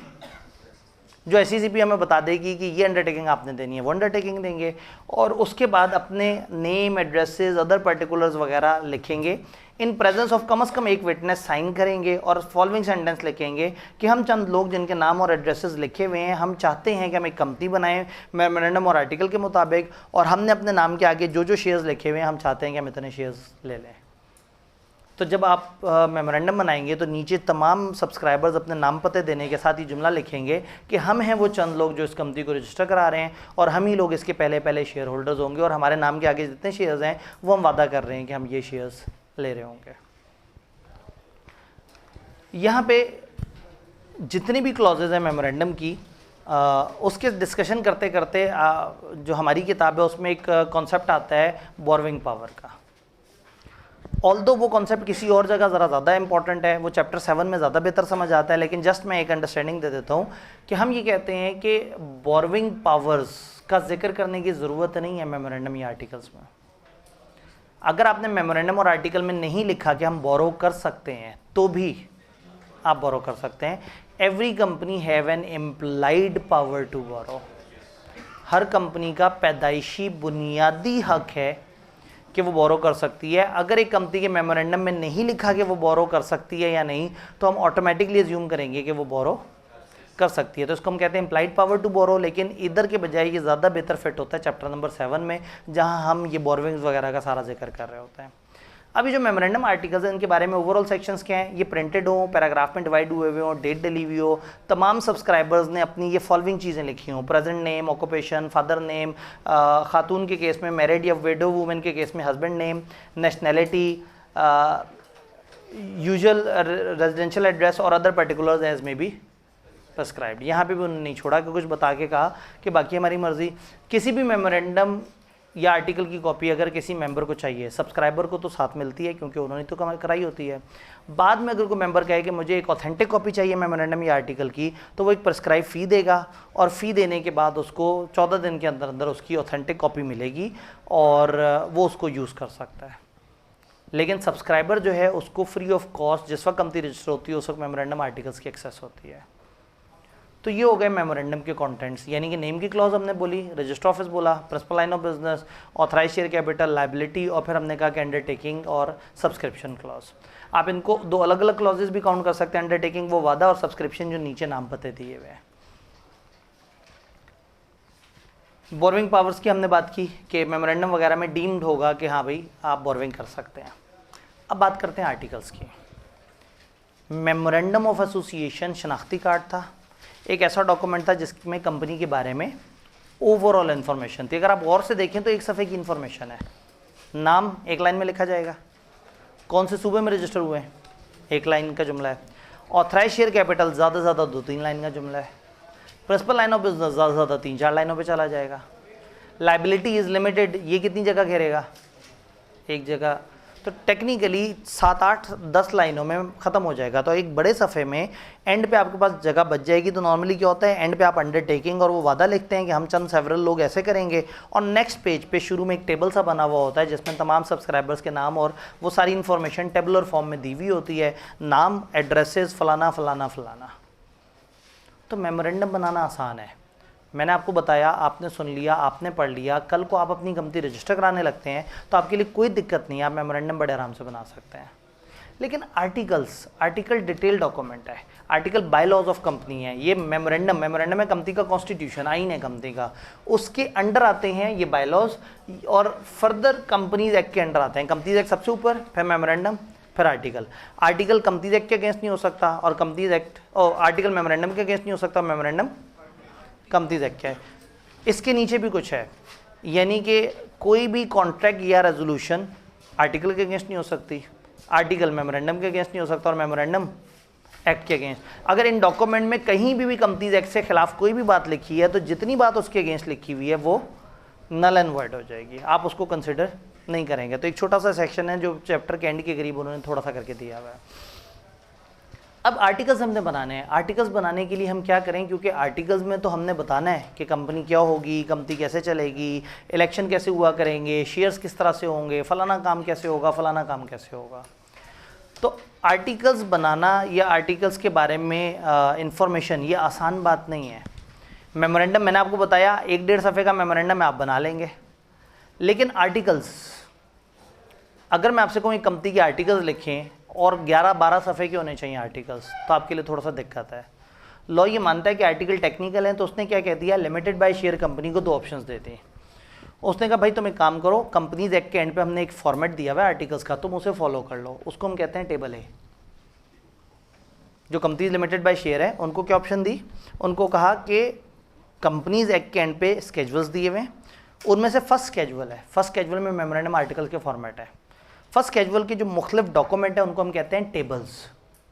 जो SECP हमें बता देगी कि ये अंडरटेकिंग आपने देनी है, वो अंडरटेकिंग देंगे. और उसके बाद अपने नेम, एड्रेसेस, अदर पर्टिकुलर्स वगैरह लिखेंगे. इन प्रेजेंस ऑफ कम से कम एक विटनेस साइन करेंगे और फॉलोइंग सेंटेंस लिखेंगे कि हम चंद लोग जिनके नाम और एड्रेसेस लिखे हुए हैं, हम चाहते हैं कि हम एक कंपनी बनाएं मेमोरेंडम और आर्टिकल के मुताबिक, और हमने अपने नाम के आगे जो जो शेयर्स लिखे हुए हैं हम चाहते हैं कि हम इतने शेयर्स ले लें. तो जब आप मेमोरेंडम बनाएंगे तो नीचे तमाम सब्सक्राइबर्स अपने नाम पते देने के साथ ही जुमला लिखेंगे कि हम हैं वो चंद लोग जो इस कंपनी को रजिस्टर करा रहे हैं और हम ही लोग इसके पहले शेयर होल्डर्स होंगे और हमारे नाम के आगे जितने शेयर्स हैं वो हम वादा कर रहे हैं कि हम ये शेयर्स ले रहे होंगे. यहाँ पे जितनी भी क्लॉजेज हैं मेमोरेंडम की उसके डिस्कशन करते करते जो हमारी किताब है उसमें एक कॉन्सेप्ट आता है बोरोइंग पावर का. ऑल्दो वो कॉन्सेप्ट किसी और जगह ज़रा ज़्यादा इंपॉर्टेंट है, वो चैप्टर 7 में ज़्यादा बेहतर समझ आता है, लेकिन जस्ट मैं एक अंडरस्टैंडिंग दे देता हूँ कि हम ये कहते हैं कि बोरोइंग पावर्स का जिक्र करने की ज़रूरत नहीं है मेमोरेंडम या आर्टिकल्स में. अगर आपने मेमोरेंडम और आर्टिकल में नहीं लिखा कि हम बोरो कर सकते हैं तो भी आप बोरो कर सकते हैं. Every company have an implied power to borrow. हर कंपनी का पैदाइशी बुनियादी हक है कि वो बोरो कर सकती है. अगर एक कंपनी के मेमोरेंडम में नहीं लिखा कि वो बोरो कर सकती है या नहीं तो हम ऑटोमेटिकली अज्यूम करेंगे कि वो बोरो कर सकती है. तो इसको हम कहते हैं इम्प्लाइड पावर टू बोरो, लेकिन इधर के बजाय ये ज़्यादा बेहतर फिट होता है चैप्टर नंबर 7 में, जहाँ हम ये बोरोइंग्स वगैरह का सारा जिक्र कर रहे होते हैं. अभी जो मेमोरेंडम आर्टिकल्स हैं इनके बारे में ओवरऑल सेक्शंस क्या हैं, ये प्रिंटेड हो, पैराग्राफ में डिवाइड हुए हुए हो, डेट डली हुई हो, तमाम सब्सक्राइबर्स ने अपनी ये फॉलोइंग चीज़ें लिखी हों. Present name, occupation, father name, खातून के केस में मैरिड या विडो वुमेन के केस में husband name, nationality, usual residential address और अदर पर्टिकुलर्स एज में बी प्रेस्क्राइब्ड. यहाँ पे भी उन्होंने नहीं छोड़ा कि कुछ बता के कहा कि बाकी हमारी मर्ज़ी. किसी भी मेमोरेंडम या आर्टिकल की कॉपी अगर किसी मेंबर को चाहिए, सब्सक्राइबर को तो साथ मिलती है क्योंकि उन्होंने तो कराई होती है. बाद में अगर कोई मेंबर कहे कि मुझे एक ऑथेंटिक कॉपी चाहिए मेमोरेंडम या आर्टिकल की, तो वो एक प्रेस्क्राइब फ़ी देगा और फ़ी देने के बाद उसको 14 दिन के अंदर अंदर उसकी ऑथेंटिक कॉपी मिलेगी और वो उसको यूज़ कर सकता है. लेकिन सब्सक्राइबर जो है उसको फ्री ऑफ कॉस्ट जिस वक्त कंपनी रजिस्टर होती है उस वक्त मेमोरेंडम आर्टिकल्स की एक्सेस होती है. तो ये हो गए मेमोरेंडम के कंटेंट्स, यानी कि नेम की क्लॉज हमने बोली, रजिस्टर ऑफिस बोला, principal line of business, authorise share capital, liability, और फिर हमने कहा कि अंडरटेकिंग और सब्सक्रिप्शन क्लॉज. आप इनको दो अलग अलग क्लॉजेस भी काउंट कर सकते हैं. अंडरटेकिंग वो वादा और सब्सक्रिप्शन जो नीचे नाम पते दिए हुए हैं. बोरोइंग पावर्स की हमने बात की कि मेमोरेंडम वगैरह में डीम्ड होगा कि हाँ भाई आप बोरोइंग कर सकते हैं. अब बात करते हैं आर्टिकल्स की. मेमोरेंडम ऑफ एसोसिएशन शनाख्ती कार्ड था, एक ऐसा डॉक्यूमेंट था जिसमें कंपनी के बारे में ओवरऑल इन्फॉर्मेशन थी. अगर आप गौर से देखें तो एक सफ़े की इन्फॉर्मेशन है. नाम एक लाइन में लिखा जाएगा, कौन से सूबे में रजिस्टर हुए हैं एक लाइन का जुमला है, ऑथराइज शेयर कैपिटल ज़्यादा से ज़्यादा 2-3 लाइन का जुमला है, प्रिंसिपल लाइन ऑफ बिजनेस ज़्यादा से ज़्यादा 3-4 लाइनों पे चला जाएगा, लायबिलिटी इज़ लिमिटेड ये कितनी जगह घेरेगा, एक जगह. तो टेक्निकली 7-8-10 लाइनों में ख़त्म हो जाएगा. तो एक बड़े सफ़े में एंड पे आपके पास जगह बच जाएगी. तो नॉर्मली क्या होता है, एंड पे आप अंडरटेकिंग और वो वादा लिखते हैं कि हम चंद सेवरल लोग ऐसे करेंगे, और नेक्स्ट पेज पे शुरू में एक टेबल सा बना हुआ होता है जिसमें तमाम सब्सक्राइबर्स के नाम और वो सारी इन्फॉर्मेशन टेबुलर फॉर्म में दी हुई होती है, नाम, एड्रेसेस, फलाना फलाना फलाना. तो मेमोरेंडम बनाना आसान है. मैंने आपको बताया, आपने सुन लिया, आपने पढ़ लिया, कल को आप अपनी कंपनी रजिस्टर कराने लगते हैं तो आपके लिए कोई दिक्कत नहीं है, आप मेमोरेंडम बड़े आराम से बना सकते हैं. लेकिन आर्टिकल डिटेल डॉक्यूमेंट है, article bylaws of company है. ये मेमोरेंडम है कंपनी का कॉन्स्टिट्यूशन, आइन है कंपनी का, उसके अंडर आते हैं ये बाय लॉज, और फर्दर कंपनीज एक्ट के अंडर आते हैं. कंपनीज एक्ट सबसे ऊपर, फिर मेमोरेंडम, फिर आर्टिकल कंपनीज एक्ट के अगेंस्ट नहीं हो सकता और कंपनीज एक्ट और आर्टिकल मेमोरेंडम के अगेंस्ट नहीं हो सकता, मेमोरेंडम कंपनीज एक्ट क्या है, इसके नीचे भी कुछ है, यानी कि कोई भी कॉन्ट्रैक्ट या रेजोल्यूशन आर्टिकल के अगेंस्ट नहीं हो सकती, आर्टिकल मेमोरेंडम के अगेंस्ट नहीं हो सकता और मेमोरेंडम एक्ट के अगेंस्ट। अगर इन डॉक्यूमेंट में कहीं भी कंपनीज एक्ट से खिलाफ कोई भी बात लिखी है तो जितनी बात उसके अगेंस्ट लिखी हुई है वो नल एंड वॉइड हो जाएगी, आप उसको कंसिडर नहीं करेंगे। तो एक छोटा सा सेक्शन है जो चैप्टर के एंड के करीब उन्होंने थोड़ा सा करके दिया हुआ है। अब आर्टिकल्स हमने बनाने हैं, आर्टिकल्स बनाने के लिए हम क्या करें, क्योंकि आर्टिकल्स में तो हमने बताना है कि कंपनी क्या होगी, कंपनी कैसे चलेगी, इलेक्शन कैसे हुआ करेंगे, शेयर्स किस तरह से होंगे, फलाना काम कैसे होगा, फलाना काम कैसे होगा। तो आर्टिकल्स बनाना या आर्टिकल्स के बारे में इंफॉर्मेशन ये आसान बात नहीं है। मेमोरेंडम मैंने आपको बताया 1-1.5 सफ़े का मेमोरेंडम आप बना लेंगे, लेकिन आर्टिकल्स अगर मैं आपसे कहूँ एक कंपनी के आर्टिकल्स लिखें और 11-12 सफ़े के होने चाहिए आर्टिकल्स, तो आपके लिए थोड़ा सा दिक्कत है। लॉ ये मानता है कि आर्टिकल टेक्निकल है, तो उसने क्या कह दिया, लिमिटेड बाय शेयर कंपनी को 2 ऑप्शंस देते हैं। उसने कहा भाई तुम एक काम करो, कंपनीज एक्ट के एंड पे हमने एक फॉर्मेट दिया हुआ है आर्टिकल्स का, तुम उसे फॉलो कर लो, उसको हम कहते हैं टेबल ए। जो कंपनीज लिमिटेड बाय शेयर है उनको क्या ऑप्शन दी, उनको कहा कि कंपनीज एक्ट के एंड पे स्केजुअल्स दिए हुए हैं, उनमें से फर्स्ट स्केजुअल है, फर्स्ट स्केजुअल में मेमोरेंडम आर्टिकल के फॉर्मेट है। फर्स्ट स्केजुअल के जो मुख्तलिफ डॉक्यूमेंट है उनको हम कहते हैं tables,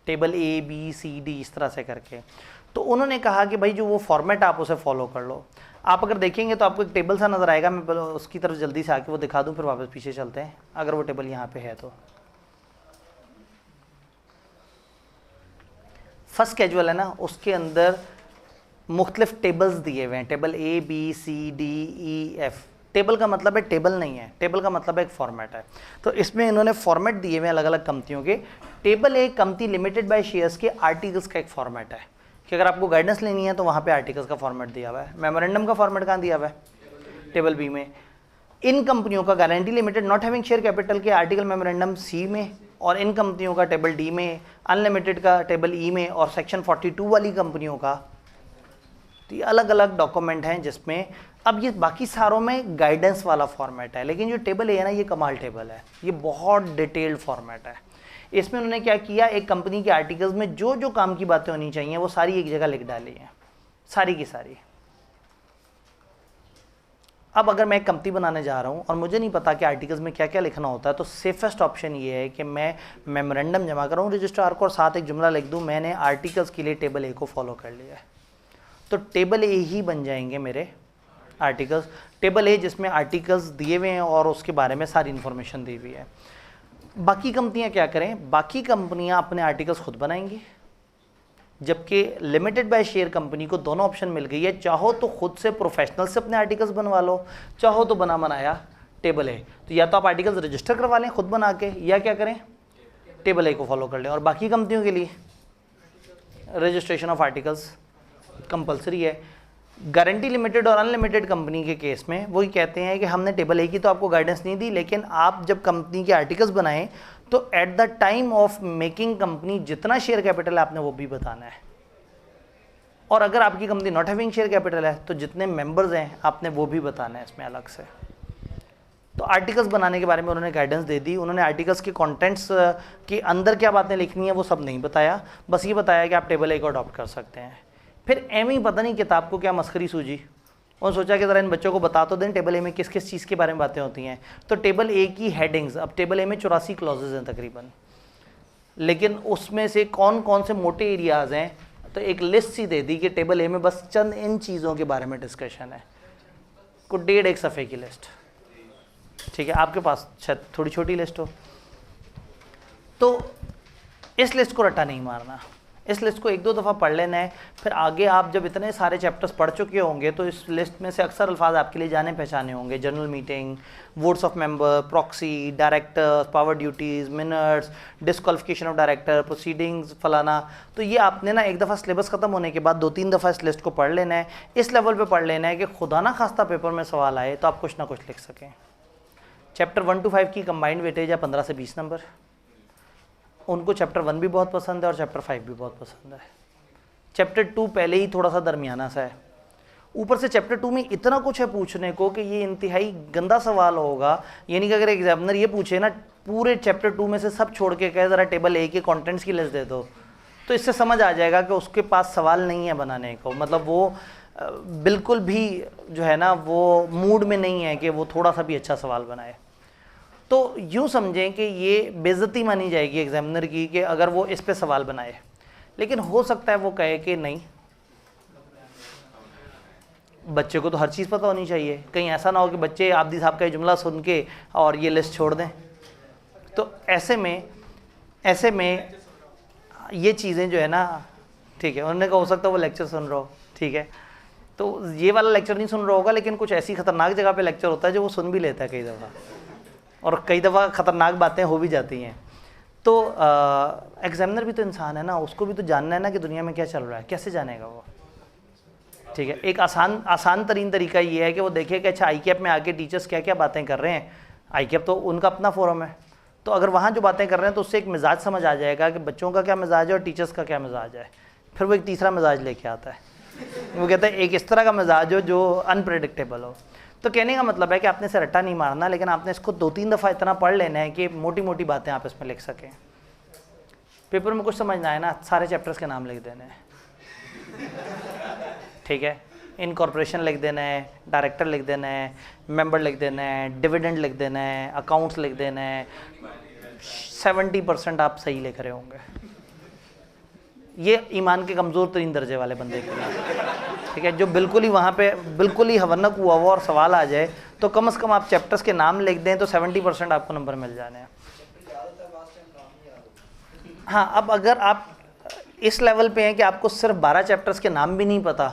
table A B C D इस तरह से करके। तो उन्होंने कहा कि भाई जो वो फॉर्मेट आप उसे फॉलो कर लो। आप अगर देखेंगे तो आपको एक टेबल सा नज़र आएगा, मैं उसकी तरफ जल्दी से आके वो दिखा दूँ फिर वापस पीछे चलते हैं, अगर वो टेबल यहाँ पे है तो। फर्स्ट स्केजुअल है ना, उसके अंदर मुख्तलिफ टेबल्स दिए हुए हैं, table A B C D E F. Table का मतलब है टेबल नहीं है, टेबल का मतलब है एक फॉर्मेट है। तो इसमें इन्होंने फॉर्मेट दिए हुए हैं अलग अलग कंपनियों के। Table A company limited by shares के आर्टिकल्स का एक फॉर्मेट है कि अगर आपको गाइडेंस लेनी है तो वहाँ पे आर्टिकल्स का फॉर्मेट दिया हुआ है। मेमोरेंडम का फॉर्मेट कहाँ दिया हुआ है, टेबल बी में। इन कंपनियों का guarantee limited not having share capital के आर्टिकल मेमोरेंडम सी में, और इन कंपनियों का टेबल डी में, अनलिमिटेड का टेबल ई में, और सेक्शन 42 वाली कंपनियों का। तो ये अलग अलग डॉक्यूमेंट हैं जिसमें, अब ये बाकी सारों में गाइडेंस वाला फॉर्मेट है, लेकिन जो टेबल ए है ना ये कमाल टेबल है, ये बहुत डिटेल्ड फॉर्मेट है। इसमें उन्होंने क्या किया, एक कंपनी के आर्टिकल्स में जो जो काम की बातें होनी चाहिए वो सारी एक जगह लिख डाली हैं, सारी की सारी। अब अगर मैं एक कंपनी बनाने जा रहा हूँ और मुझे नहीं पता कि आर्टिकल्स में क्या क्या लिखना होता है, तो सेफेस्ट ऑप्शन ये है कि मैं मेमोरेंडम जमा कराऊँ रजिस्ट्रार को और साथ एक जुमला लिख दूँ, मैंने आर्टिकल्स के लिए टेबल ए को फॉलो कर लिया है। तो टेबल ए ही बन जाएंगे मेरे आर्टिकल्स। टेबल ए जिसमें आर्टिकल्स दिए हुए हैं और उसके बारे में सारी इन्फॉर्मेशन दी हुई है। बाकी कंपनियां क्या करें, बाकी कंपनियां अपने आर्टिकल्स खुद बनाएंगी, जबकि लिमिटेड बाय शेयर कंपनी को दोनों ऑप्शन मिल गई है, चाहो तो खुद से प्रोफेशनल से अपने आर्टिकल्स बनवा लो, चाहो तो बना बनाया टेबल ए। तो या तो आप आर्टिकल्स रजिस्टर करवा लें खुद बना के, या क्या करें टेबल ए को फॉलो कर लें। और बाकी कंपनियों के लिए रजिस्ट्रेशन ऑफ आर्टिकल्स कंपलसरी है। गारंटी लिमिटेड और अनलिमिटेड कंपनी के केस में वही कहते हैं कि हमने टेबल ए की तो आपको गाइडेंस नहीं दी, लेकिन आप जब कंपनी के आर्टिकल्स बनाएं तो at the time of making company जितना शेयर कैपिटल है आपने वो भी बताना है, और अगर आपकी company not having share capital है तो जितने मेंबर्स हैं आपने वो भी बताना है इसमें अलग से। तो आर्टिकल्स बनाने के बारे में उन्होंने गाइडेंस दे दी। उन्होंने आर्टिकल्स के कंटेंट्स के अंदर क्या बातें लिखनी है वो सब नहीं बताया, बस ये बताया कि आप टेबल ए को अडॉप्ट कर सकते हैं। फिर एम ही पता नहीं किताब को क्या मस्खरी सूझी, उन्होंने सोचा कि ज़रा इन बच्चों को बता तो दें टेबल ए में किस किस चीज़ के बारे में बातें होती हैं। तो टेबल ए की हेडिंग्स, अब टेबल ए में 84 क्लॉजेज हैं तकरीबन, लेकिन उसमें से कौन कौन से मोटे एरियाज़ हैं तो एक लिस्ट सी दे दी कि टेबल ए में बस चंद इन चीज़ों के बारे में डिस्कशन है, को 1.5 सफ़े की लिस्ट। ठीक है, आपके पास शायद थोड़ी छोटी लिस्ट हो तो इस लिस्ट को रट्टा नहीं मारना, इस लिस्ट को 1-2 दफ़ा पढ़ लेना है। फिर आगे आप जब इतने सारे चैप्टर्स पढ़ चुके होंगे तो इस लिस्ट में से अक्सर अल्फाज आपके लिए जाने पहचाने होंगे, general meeting, votes of member, proxy, directors, power duties, minutes, disqualification of director, proceedings, फलाना। तो ये आपने ना एक दफ़ा सिलेबस ख़त्म होने के बाद 2-3 दफ़ा इस लिस्ट को पढ़ लेना है, इस लेवल पर पढ़ लेना है कि खुदा ना खास्ता पेपर में सवाल आए तो आप कुछ ना कुछ लिख सकें। चैप्टर 1 to 5 की कंबाइंड वेटेज है 15 से 20 नंबर। उनको चैप्टर 1 भी बहुत पसंद है और चैप्टर 5 भी बहुत पसंद है। चैप्टर 2 पहले ही थोड़ा सा दरमियाना सा है, ऊपर से चैप्टर 2 में इतना कुछ है पूछने को कि ये इंतहाई गंदा सवाल होगा। यानी कि अगर एग्जामिनर ये पूछे ना पूरे चैप्टर 2 में से सब छोड़ के कहे ज़रा टेबल ए के कंटेंट्स की लिस्ट दे दो, तो इससे समझ आ जाएगा कि उसके पास सवाल नहीं है बनाने को, मतलब वो बिल्कुल भी जो है ना वो मूड में नहीं है कि वो थोड़ा सा भी अच्छा सवाल बनाए। तो यूँ समझें कि ये बेइज्जती मानी जाएगी एग्जामिनर की कि अगर वो इस पे सवाल बनाए, लेकिन हो सकता है वो कहे कि नहीं, बच्चे को तो हर चीज़ पता होनी चाहिए, कहीं ऐसा ना हो कि बच्चे आबदी साहब का ये जुमला सुन के और ये लिस्ट छोड़ दें। तो ऐसे में ये चीज़ें जो है ना, ठीक है, उन्होंने कहा हो सकता है वो लेक्चर सुन रहा हो, ठीक है, तो ये वाला लेक्चर नहीं सुन रहा होगा, लेकिन कुछ ऐसी खतरनाक जगह पे लेक्चर होता है जो वो सुन भी लेता है कई दफ़ा, और कई दफ़ा खतरनाक बातें हो भी जाती हैं। तो एग्जामिनर भी तो इंसान है ना, उसको भी तो जानना है ना कि दुनिया में क्या चल रहा है, कैसे जानेगा वो, ठीक है। एक आसान तरीन तरीका ये है कि वो देखे कि अच्छा ICAP में आके टीचर्स क्या क्या बातें कर रहे हैं। ICAP तो उनका अपना फोरम है, तो अगर वहाँ जो बातें कर रहे हैं तो उससे एक मिजाज समझ आ जाएगा कि बच्चों का क्या मिजाज है और टीचर्स का क्या मिजाज है। फिर वो एक तीसरा मिजाज लेके आता है, वो कहता है एक इस तरह का मिजाज हो जो अनप्रेडिक्टेबल हो। तो कहने का मतलब है कि आपने इसे रट्टा नहीं मारना, लेकिन आपने इसको 2-3 दफ़ा इतना पढ़ लेना है कि मोटी मोटी बातें आप इसमें लिख सकें। पेपर में कुछ समझना है ना, सारे चैप्टर्स के नाम लिख देने हैं, ठीक है। इनकॉर्पोरेशन लिख देना है, डायरेक्टर लिख देना है, मेंबर लिख देना है, डिविडेंड लिख देना है, अकाउंट्स लिख देना है। 70% आप सही लिख रहे होंगे। ये ईमान के कमज़ोर तरीन दर्जे वाले बंदे के लिए, ठीक है, जो बिल्कुल ही वहाँ पे बिल्कुल ही हवनक हुआ और सवाल आ जाए तो कम से कम आप चैप्टर्स के नाम लिख दें तो 70% आपको नंबर मिल जाने हैं। हाँ, अब अगर आप इस लेवल पे हैं कि आपको सिर्फ 12 चैप्टर्स के नाम भी नहीं पता,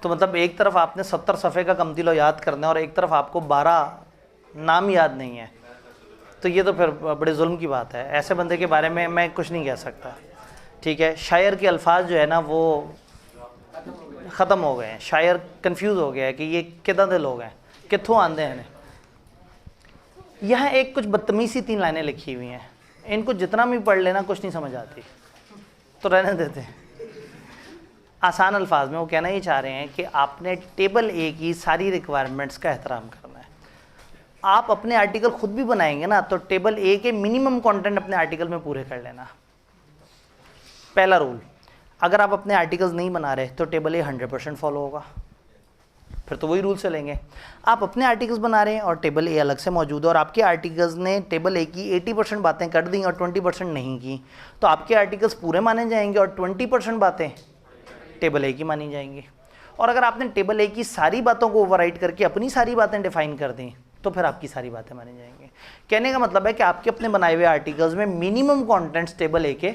तो मतलब एक तरफ आपने 70 सफ़े का कमतिलो याद करना है और एक तरफ आपको 12 नाम याद नहीं है, तो ये तो फिर बड़े जुल्म की बात है। ऐसे बंदे के बारे में मैं कुछ नहीं कह सकता, ठीक है। शायर के अल्फाज जो है ना वो ख़त्म हो गए हैं, शायर कंफ्यूज हो गया है कि ये कितना दे लोग हैं, कित्थों आंदे हैं। यहाँ एक कुछ बदतमीज़ी 3 लाइनें लिखी हुई हैं, इनको जितना भी पढ़ लेना कुछ नहीं समझ आती, तो रहने देते हैं। आसान अल्फाज में वो कहना ही चाह रहे हैं कि आपने टेबल A की सारी रिक्वायरमेंट्स का एहतराम करना है। आप अपने आर्टिकल खुद भी बनाएंगे ना, तो टेबल A के मिनिमम कंटेंट अपने आर्टिकल में पूरे कर लेना। पहला रूल, अगर आप अपने आर्टिकल्स नहीं बना रहे तो टेबल A 100% फॉलो होगा, फिर तो वही रूल चलेंगे। आप अपने आर्टिकल्स बना रहे हैं और टेबल A अलग से मौजूद है और आपके आर्टिकल्स ने टेबल A की 80% बातें कर दी और 20% नहीं की, तो आपके आर्टिकल्स पूरे माने जाएंगे और 20% बातें टेबल A की मानी जाएंगी। और अगर आपने टेबल A की सारी बातों को ओवरराइड करके अपनी सारी बातें डिफाइन कर दी तो फिर आपकी सारी बातें मानी जाएंगी। कहने का मतलब है कि आपके अपने बनाए हुए आर्टिकल्स में मिनिमम कंटेंट्स टेबल A के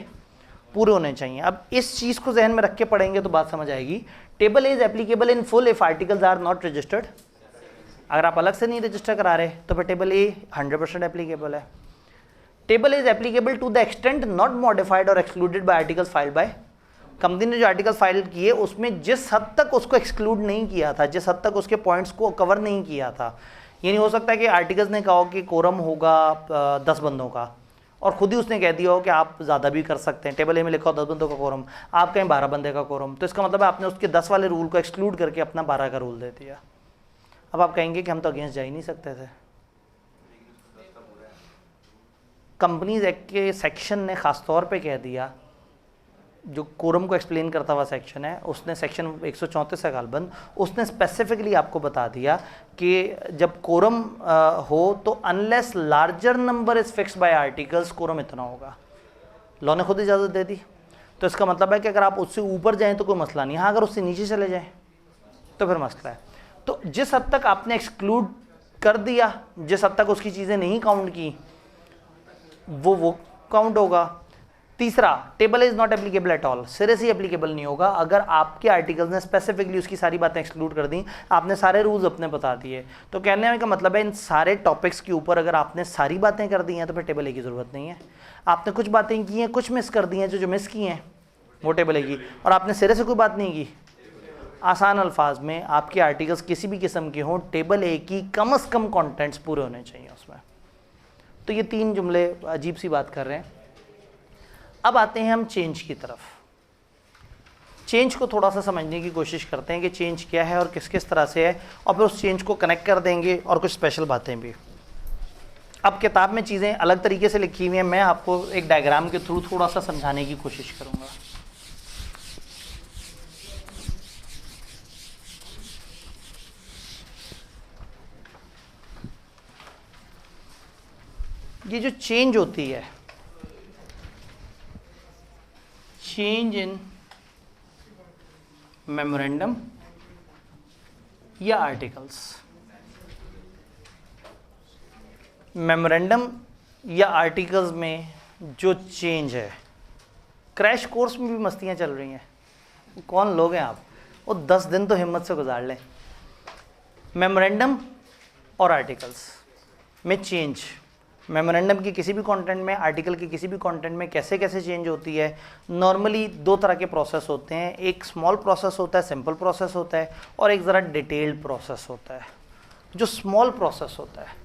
पूरे होने चाहिए। अब इस चीज़ को जहन में रख के पढ़ेंगे तो बात समझ आएगी। Table A is applicable in full if articles are not registered. अगर आप अलग से नहीं रजिस्टर करा रहे तो फिर टेबल A 100% एप्लीकेबल है। Table A is applicable to the extent not modified और excluded by articles filed by. Company ने जो आर्टिकल फाइल किए उसमें जिस हद तक उसको एक्सक्लूड नहीं किया था, जिस हद तक उसके पॉइंट्स को कवर नहीं किया था, ये नहीं हो सकता कि आर्टिकल्स ने कहा कि कोरम होगा 10 बंदों का और खुद ही उसने कह दिया हो कि आप ज़्यादा भी कर सकते हैं। टेबल A में लिखा हो 10 बंदों का कोरम, आप कहें 12 बंदे का कोरम, तो इसका मतलब है आपने उसके 10 वाले रूल को एक्सक्लूड करके अपना 12 का रूल दे दिया। अब आप कहेंगे कि हम तो अगेंस्ट जा ही नहीं सकते थे। कंपनीज एक्ट के सेक्शन ने ख़ास तौर पे कह दिया, जो कोरम को एक्सप्लेन करता हुआ सेक्शन है, उसने सेक्शन 134 है गालबन, उसने स्पेसिफिकली आपको बता दिया कि जब कोरम हो तो unless larger number is fixed by articles, quorum इतना होगा। लॉ ने खुद इजाज़त दे दी, तो इसका मतलब है कि अगर आप उससे ऊपर जाएं तो कोई मसला नहीं, हाँ अगर उससे नीचे चले जाएं तो फिर मसला है। तो जिस हद तक आपने एक्सक्लूड कर दिया, जिस हद तक उसकी चीज़ें नहीं काउंट की, वो काउंट होगा। तीसरा, table is not applicable at all, सिरे से एप्लीकेबल नहीं होगा अगर आपके आर्टिकल्स ने स्पेसिफिकली उसकी सारी बातें एक्सक्लूड कर दी, आपने सारे रूल्स अपने बता दिए। तो कहने का मतलब है इन सारे टॉपिक्स के ऊपर अगर आपने सारी बातें कर दी हैं तो फिर टेबल A की ज़रूरत नहीं है। आपने कुछ बातें की हैं, कुछ मिस कर दी हैं, जो मिस की हैं वो टेबल A की, और आपने सिरे से कोई बात नहीं की। आसान अल्फाज में आपके आर्टिकल्स किसी भी किस्म के हों, टेबल A की कम से कम कॉन्टेंट्स पूरे होने चाहिए उसमें। तो ये 3 जुमले अजीब सी बात कर रहे हैं। अब आते हैं हम चेंज की तरफ। चेंज को थोड़ा सा समझने की कोशिश करते हैं कि चेंज क्या है और किस किस तरह से है, और फिर उस चेंज को कनेक्ट कर देंगे और कुछ स्पेशल बातें भी। अब किताब में चीज़ें अलग तरीके से लिखी हुई हैं, मैं आपको एक डायग्राम के थ्रू थोड़ा सा समझाने की कोशिश करूँगा। ये जो चेंज होती है, चेंज इन मेमोरेंडम या आर्टिकल्स, मेमोरेंडम या आर्टिकल्स में जो चेंज है, क्रैश कोर्स में भी मस्तियां चल रही हैं, कौन लोग हैं आप, वो 10 दिन तो हिम्मत से गुजार लें। मेमोरेंडम और आर्टिकल्स में चेंज, मेमोरेंडम की किसी भी कंटेंट में, आर्टिकल की किसी भी कंटेंट में कैसे कैसे चेंज होती है। नॉर्मली 2 तरह के प्रोसेस होते हैं, एक स्मॉल प्रोसेस होता है, सिंपल प्रोसेस होता है, और एक ज़रा डिटेल्ड प्रोसेस होता है। जो स्मॉल प्रोसेस होता है,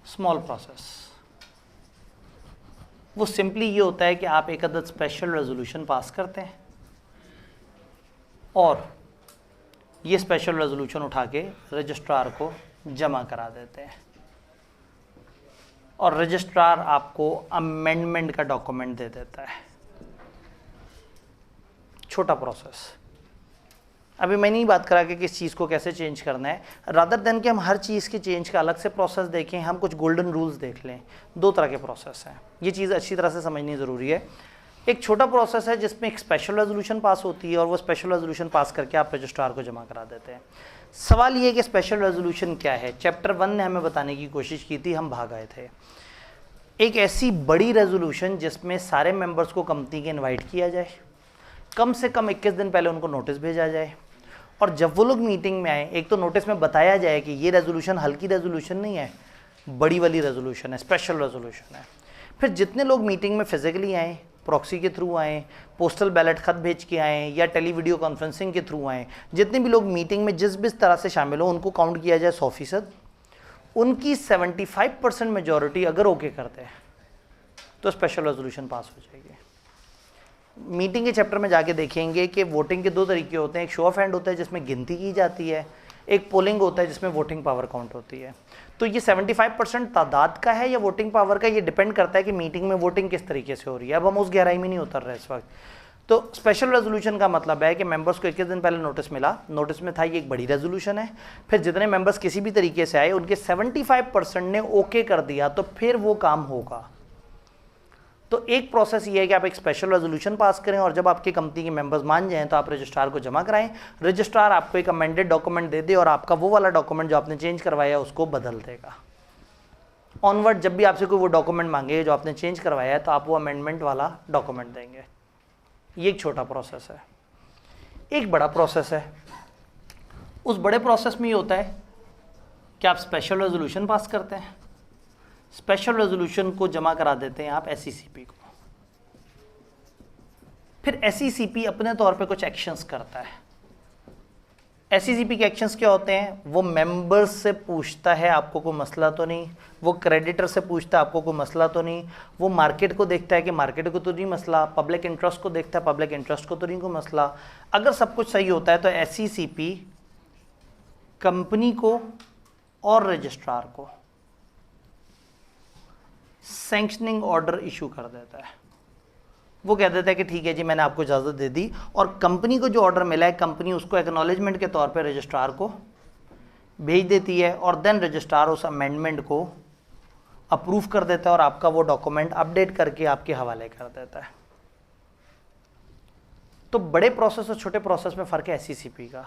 स्मॉल प्रोसेस, वो सिंपली ये होता है कि आप एक अदद स्पेशल रेजोल्यूशन पास करते हैं और ये स्पेशल रेजोल्यूशन उठा के रजिस्ट्रार को जमा करा देते हैं और रजिस्ट्रार आपको अमेंडमेंट का डॉक्यूमेंट दे देता है। छोटा प्रोसेस। अभी मैं नहीं बात करा कि किस चीज़ को कैसे चेंज करना है, रादर देन कि हम हर चीज़ के चेंज का अलग से प्रोसेस देखें, हम कुछ गोल्डन रूल्स देख लें। 2 तरह के प्रोसेस हैं, ये चीज़ अच्छी तरह से समझनी ज़रूरी है। एक छोटा प्रोसेस है जिसमें एक स्पेशल रेजोल्यूशन पास होती है और वो स्पेशल रेजोल्यूशन पास करके आप रजिस्ट्रार को जमा करा देते हैं। सवाल ये है कि स्पेशल रेजोल्यूशन क्या है। चैप्टर 1 ने हमें बताने की कोशिश की थी, हम भाग आए थे। एक ऐसी बड़ी रेजोल्यूशन जिसमें सारे मेंबर्स को कंपनी के इनवाइट किया जाए, कम से कम 21 दिन पहले उनको नोटिस भेजा जाए, और जब वो लोग मीटिंग में आए, एक तो नोटिस में बताया जाए कि ये रेजोल्यूशन हल्की रेजोल्यूशन नहीं है, बड़ी वाली रेजोल्यूशन है, स्पेशल रेजोल्यूशन है। फिर जितने लोग मीटिंग में फिजिकली आए, प्रॉक्सी के थ्रू आए, पोस्टल बैलेट खत भेज के आए या टेली वीडियो कॉन्फ्रेंसिंग के थ्रू आए, जितने भी लोग मीटिंग में जिस भी तरह से शामिल हो उनको काउंट किया जाए 100%। उनकी 75% मेजॉरिटी अगर ओके करते हैं तो स्पेशल रेजोल्यूशन पास हो जाएगी। मीटिंग के चैप्टर में जाके देखेंगे कि वोटिंग के 2 तरीके होते हैं, एक शो ऑफ हैंड होता है जिसमें गिनती की जाती है, एक पोलिंग होता है जिसमें वोटिंग पावर काउंट होती है। तो ये 75% तादाद का है या वोटिंग पावर का, ये डिपेंड करता है कि मीटिंग में वोटिंग किस तरीके से हो रही है। अब हम उस गहराई में नहीं उतर रहे इस वक्त। तो स्पेशल रेजोल्यूशन का मतलब है कि मेंबर्स को 21 दिन पहले नोटिस मिला, नोटिस में था ये एक बड़ी रेजोल्यूशन है, फिर जितने मेंबर्स किसी भी तरीके से आए उनके 75% ने ओके कर दिया तो फिर वो काम होगा। तो एक प्रोसेस ये है कि आप एक स्पेशल रेजोल्यूशन पास करें और जब आपकी कंपनी के मेंबर्स मान जाएं तो आप रजिस्ट्रार को जमा कराएं, रजिस्ट्रार आपको एक अमेंडेड डॉक्यूमेंट दे दे और आपका वो वाला डॉक्यूमेंट जो आपने चेंज करवाया उसको बदल देगा। ऑनवर्ड जब भी आपसे कोई वो डॉक्यूमेंट मांगे जो आपने चेंज करवाया है तो आप वो अमेंडमेंट वाला डॉक्यूमेंट देंगे। ये एक छोटा प्रोसेस है। एक बड़ा प्रोसेस है, उस बड़े प्रोसेस में ये होता है कि आप स्पेशल रेजोल्यूशन पास करते हैं, स्पेशल रेजोल्यूशन को जमा करा देते हैं आप SECP को। फिर SECP अपने तौर पे कुछ एक्शंस करता है। SECP के एक्शंस क्या होते हैं? वो मेंबर्स से पूछता है आपको कोई मसला तो नहीं, वो क्रेडिटर से पूछता है आपको कोई मसला तो नहीं, वो मार्केट को देखता है कि मार्केट को तो नहीं मसला, पब्लिक इंटरेस्ट को देखता है पब्लिक इंटरेस्ट को तो नहीं कोई मसला। अगर सब कुछ सही होता है तो SECP कंपनी को और रजिस्ट्रार को सैंक्शनिंग ऑर्डर इशू कर देता है। वो कह देता है कि ठीक है जी मैंने आपको इजाज़त दे दी, और कंपनी को जो ऑर्डर मिला है कंपनी उसको एक्नॉलेजमेंट के तौर पे रजिस्ट्रार को भेज देती है और देन रजिस्ट्रार उस अमेंडमेंट को अप्रूव कर देता है और आपका वो डॉक्यूमेंट अपडेट करके आपके हवाले कर देता है। तो बड़े प्रोसेस और छोटे प्रोसेस में फ़र्क है SECP का।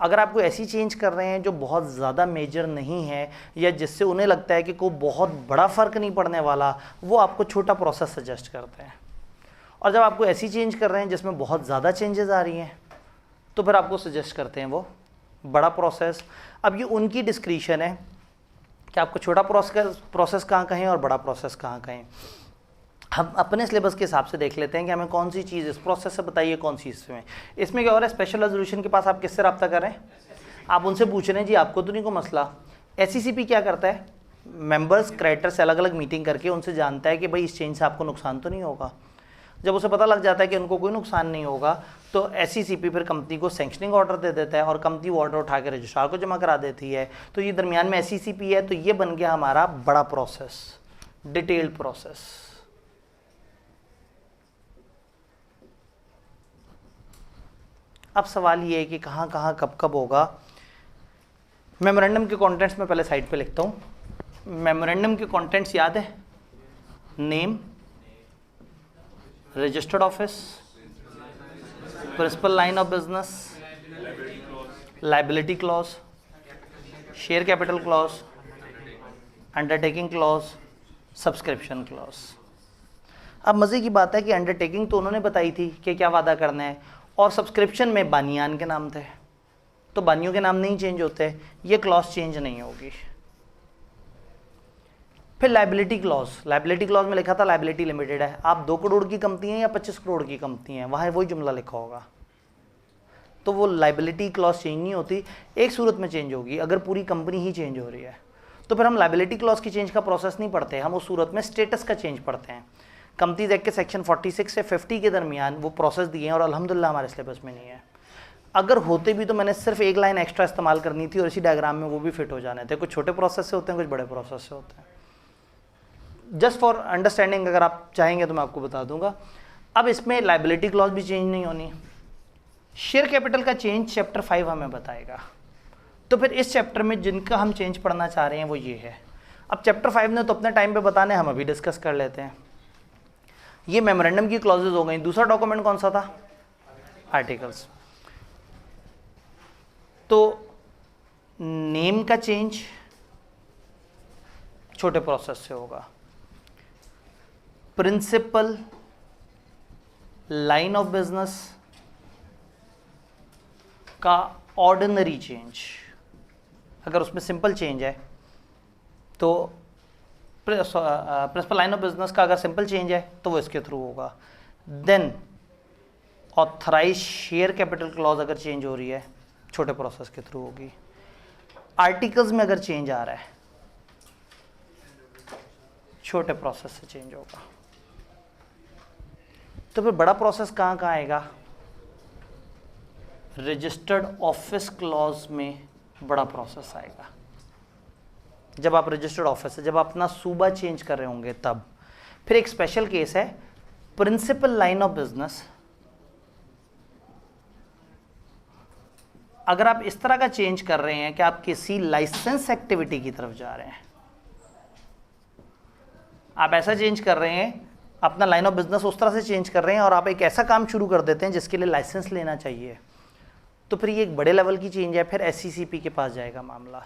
अगर आप कोई ऐसी चेंज कर रहे हैं जो बहुत ज़्यादा मेजर नहीं है या जिससे उन्हें लगता है कि कोई बहुत बड़ा फ़र्क नहीं पड़ने वाला, वो आपको छोटा प्रोसेस सजेस्ट करते हैं। और जब आपको ऐसी चेंज कर रहे हैं जिसमें बहुत ज़्यादा चेंजेस आ रही हैं तो फिर आपको सजेस्ट करते हैं वो बड़ा प्रोसेस। अब ये उनकी डिस्क्रिशन है कि आपको छोटा प्रोसेस कहाँ कहें और बड़ा प्रोसेस कहाँ कहें। हम अपने सिलेबस के हिसाब से देख लेते हैं कि हमें कौन सी चीज़ इस प्रोसेस से बताइए, कौन सी इसमें। इसमें क्या हो रहा है, स्पेशल रेजोल्यूशन के पास आप किससे रब्ता कर रहे हैं? आप उनसे पूछ रहे हैं जी आपको तो नहीं कोई मसला। SECP क्या करता है, मेंबर्स क्रेडिटर से अलग अलग मीटिंग करके उनसे जानता है कि भाई इस चेंज से आपको नुकसान तो नहीं होगा। जब उसे पता लग जाता है कि उनको कोई नुकसान नहीं होगा तो SECP फिर कंपनी को सैंक्शनिंग ऑर्डर दे देता है और कंपनी वो ऑर्डर उठा के रजिस्ट्रार को जमा करा देती है। तो ये दरमियान में SECP है, तो ये बन गया हमारा बड़ा प्रोसेस, डिटेल्ड प्रोसेस। अब सवाल ये है कि कहाँ कहाँ कब कब होगा। मेमोरेंडम के कंटेंट्स में पहले साइड पे लिखता हूँ। मेमोरेंडम के कंटेंट्स याद है? Name, registered office, principal line of business, liability clause, share capital clause, undertaking clause, subscription clause. अब मज़े की बात है कि अंडरटेकिंग तो उन्होंने बताई थी कि क्या वादा करना है, और सब्सक्रिप्शन में बानियान के नाम थे, तो बानियों के नाम नहीं चेंज होते, ये क्लॉज चेंज नहीं होगी। फिर लाइबिलिटी क्लॉज, लाइबिलिटी क्लॉज में लिखा था लाइबिलिटी लिमिटेड है, आप 2 करोड़ की कंपनी है या 25 करोड़ की कंपनी है, वहाँ वही जुमला लिखा होगा, तो वो लाइबिलिटी क्लॉज चेंज नहीं होती। एक सूरत में चेंज होगी, अगर पूरी कंपनी ही चेंज हो रही है, तो फिर हम लाइबिलिटी क्लॉज की चेंज का प्रोसेस नहीं पढ़ते, हम उस सूरत में स्टेटस का चेंज पढ़ते हैं। कंपनीज एक्ट के सेक्शन 46 से 50 के दरमियान वो प्रोसेस दिए हैं और अल्हम्दुलिल्लाह हमारे सिलेबस में नहीं है। अगर होते भी तो मैंने सिर्फ एक लाइन एक्स्ट्रा इस्तेमाल करनी थी और इसी डायग्राम में वो भी फिट हो जाने थे। कुछ छोटे प्रोसेस से होते हैं, कुछ बड़े प्रोसेस से होते हैं। जस्ट फॉर अंडरस्टैंडिंग अगर आप चाहेंगे तो मैं आपको बता दूंगा। अब इसमें लाइबिलिटी क्लॉज भी चेंज नहीं होनी। शेयर कैपिटल का चेंज चैप्टर 5 हमें बताएगा, तो फिर इस चैप्टर में जिनका हम चेंज पढ़ना चाह रहे हैं वो ये है। अब चैप्टर 5 ने तो अपने टाइम पे बताने, हम अभी डिस्कस कर लेते हैं। ये मेमोरेंडम की क्लॉजेज हो गई। दूसरा डॉक्यूमेंट कौन सा था? आर्टिकल्स। तो नेम का चेंज छोटे प्रोसेस से होगा। प्रिंसिपल लाइन ऑफ बिजनेस का ऑर्डिनरी चेंज, अगर उसमें सिंपल चेंज है तो प्रिंसिपल लाइन ऑफ बिजनेस का अगर सिंपल चेंज है तो वो इसके थ्रू होगा। Then authorise share capital clause अगर चेंज हो रही है, छोटे प्रोसेस के थ्रू होगी। आर्टिकल्स में अगर चेंज आ रहा है, छोटे प्रोसेस से चेंज होगा। तो फिर बड़ा प्रोसेस कहाँ कहाँ आएगा? रजिस्टर्ड ऑफिस क्लॉज में बड़ा प्रोसेस आएगा। जब आप रजिस्टर्ड ऑफिस है, जब आप अपना सूबा चेंज कर रहे होंगे तब। फिर एक स्पेशल केस है प्रिंसिपल लाइन ऑफ बिजनेस। अगर आप इस तरह का चेंज कर रहे हैं कि आप किसी लाइसेंस एक्टिविटी की तरफ जा रहे हैं, आप ऐसा चेंज कर रहे हैं, अपना लाइन ऑफ बिजनेस उस तरह से चेंज कर रहे हैं और आप एक ऐसा काम शुरू कर देते हैं जिसके लिए लाइसेंस लेना चाहिए, तो फिर ये एक बड़े लेवल की चेंज है। फिर SCCP के पास जाएगा मामला।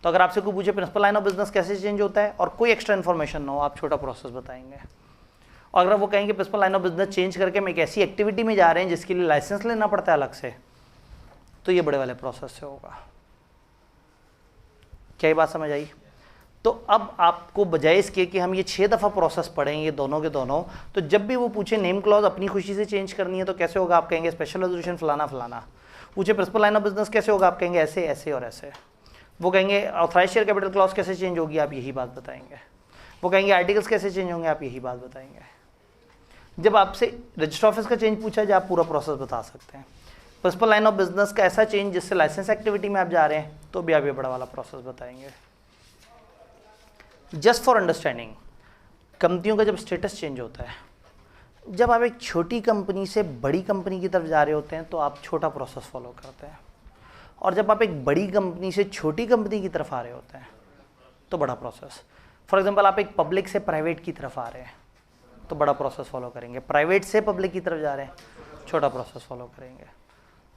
तो अगर आपसे कोई पूछे प्रिंसिपल लाइन ऑफ बिजनेस कैसे चेंज होता है और कोई एक्स्ट्रा इन्फॉर्मेशन ना हो, आप छोटा प्रोसेस बताएंगे। और अगर वो कहेंगे principal line of business change करके हम एक ऐसी एक्टिविटी में जा रहे हैं जिसके लिए लाइसेंस लेना पड़ता है अलग से, तो ये बड़े वाले प्रोसेस से होगा। क्या ये बात समझ आई? तो अब आपको बजाय इसके कि हम ये 6 दफ़ा प्रोसेस पढ़ें ये दोनों के दोनों, तो जब भी वो पूछे नेम क्लॉज अपनी खुशी से चेंज करनी है तो कैसे होगा, आप कहेंगे स्पेशल रेजोल्यूशन फलाना फलाना। पूछे प्रिंसिपल लाइन ऑफ बिजनेस कैसे होगा, आप कहेंगे ऐसे ऐसे और ऐसे। वो कहेंगे ऑथराइज शेयर कैपिटल क्लॉज कैसे चेंज होगी, आप यही बात बताएंगे। वो कहेंगे आर्टिकल्स कैसे चेंज होंगे, आप यही बात बताएंगे। जब आपसे रजिस्टर ऑफिस का चेंज पूछा जाए, आप पूरा प्रोसेस बता सकते हैं। प्रिंसिपल लाइन ऑफ बिजनेस का ऐसा चेंज जिससे लाइसेंस एक्टिविटी में आप जा रहे हैं, तो भी आप ये बड़ा वाला प्रोसेस बताएंगे। जस्ट फॉर अंडरस्टैंडिंग, कंपनियों का जब स्टेटस चेंज होता है, जब आप एक छोटी कंपनी से बड़ी कंपनी की तरफ जा रहे होते हैं तो आप छोटा प्रोसेस फॉलो करते हैं, और जब आप एक बड़ी कंपनी से छोटी कंपनी की तरफ आ रहे होते हैं तो बड़ा प्रोसेस। फॉर एग्जांपल आप एक पब्लिक से प्राइवेट की तरफ आ रहे हैं तो बड़ा प्रोसेस फॉलो करेंगे। प्राइवेट से पब्लिक की तरफ जा रहे हैं, छोटा प्रोसेस फॉलो करेंगे।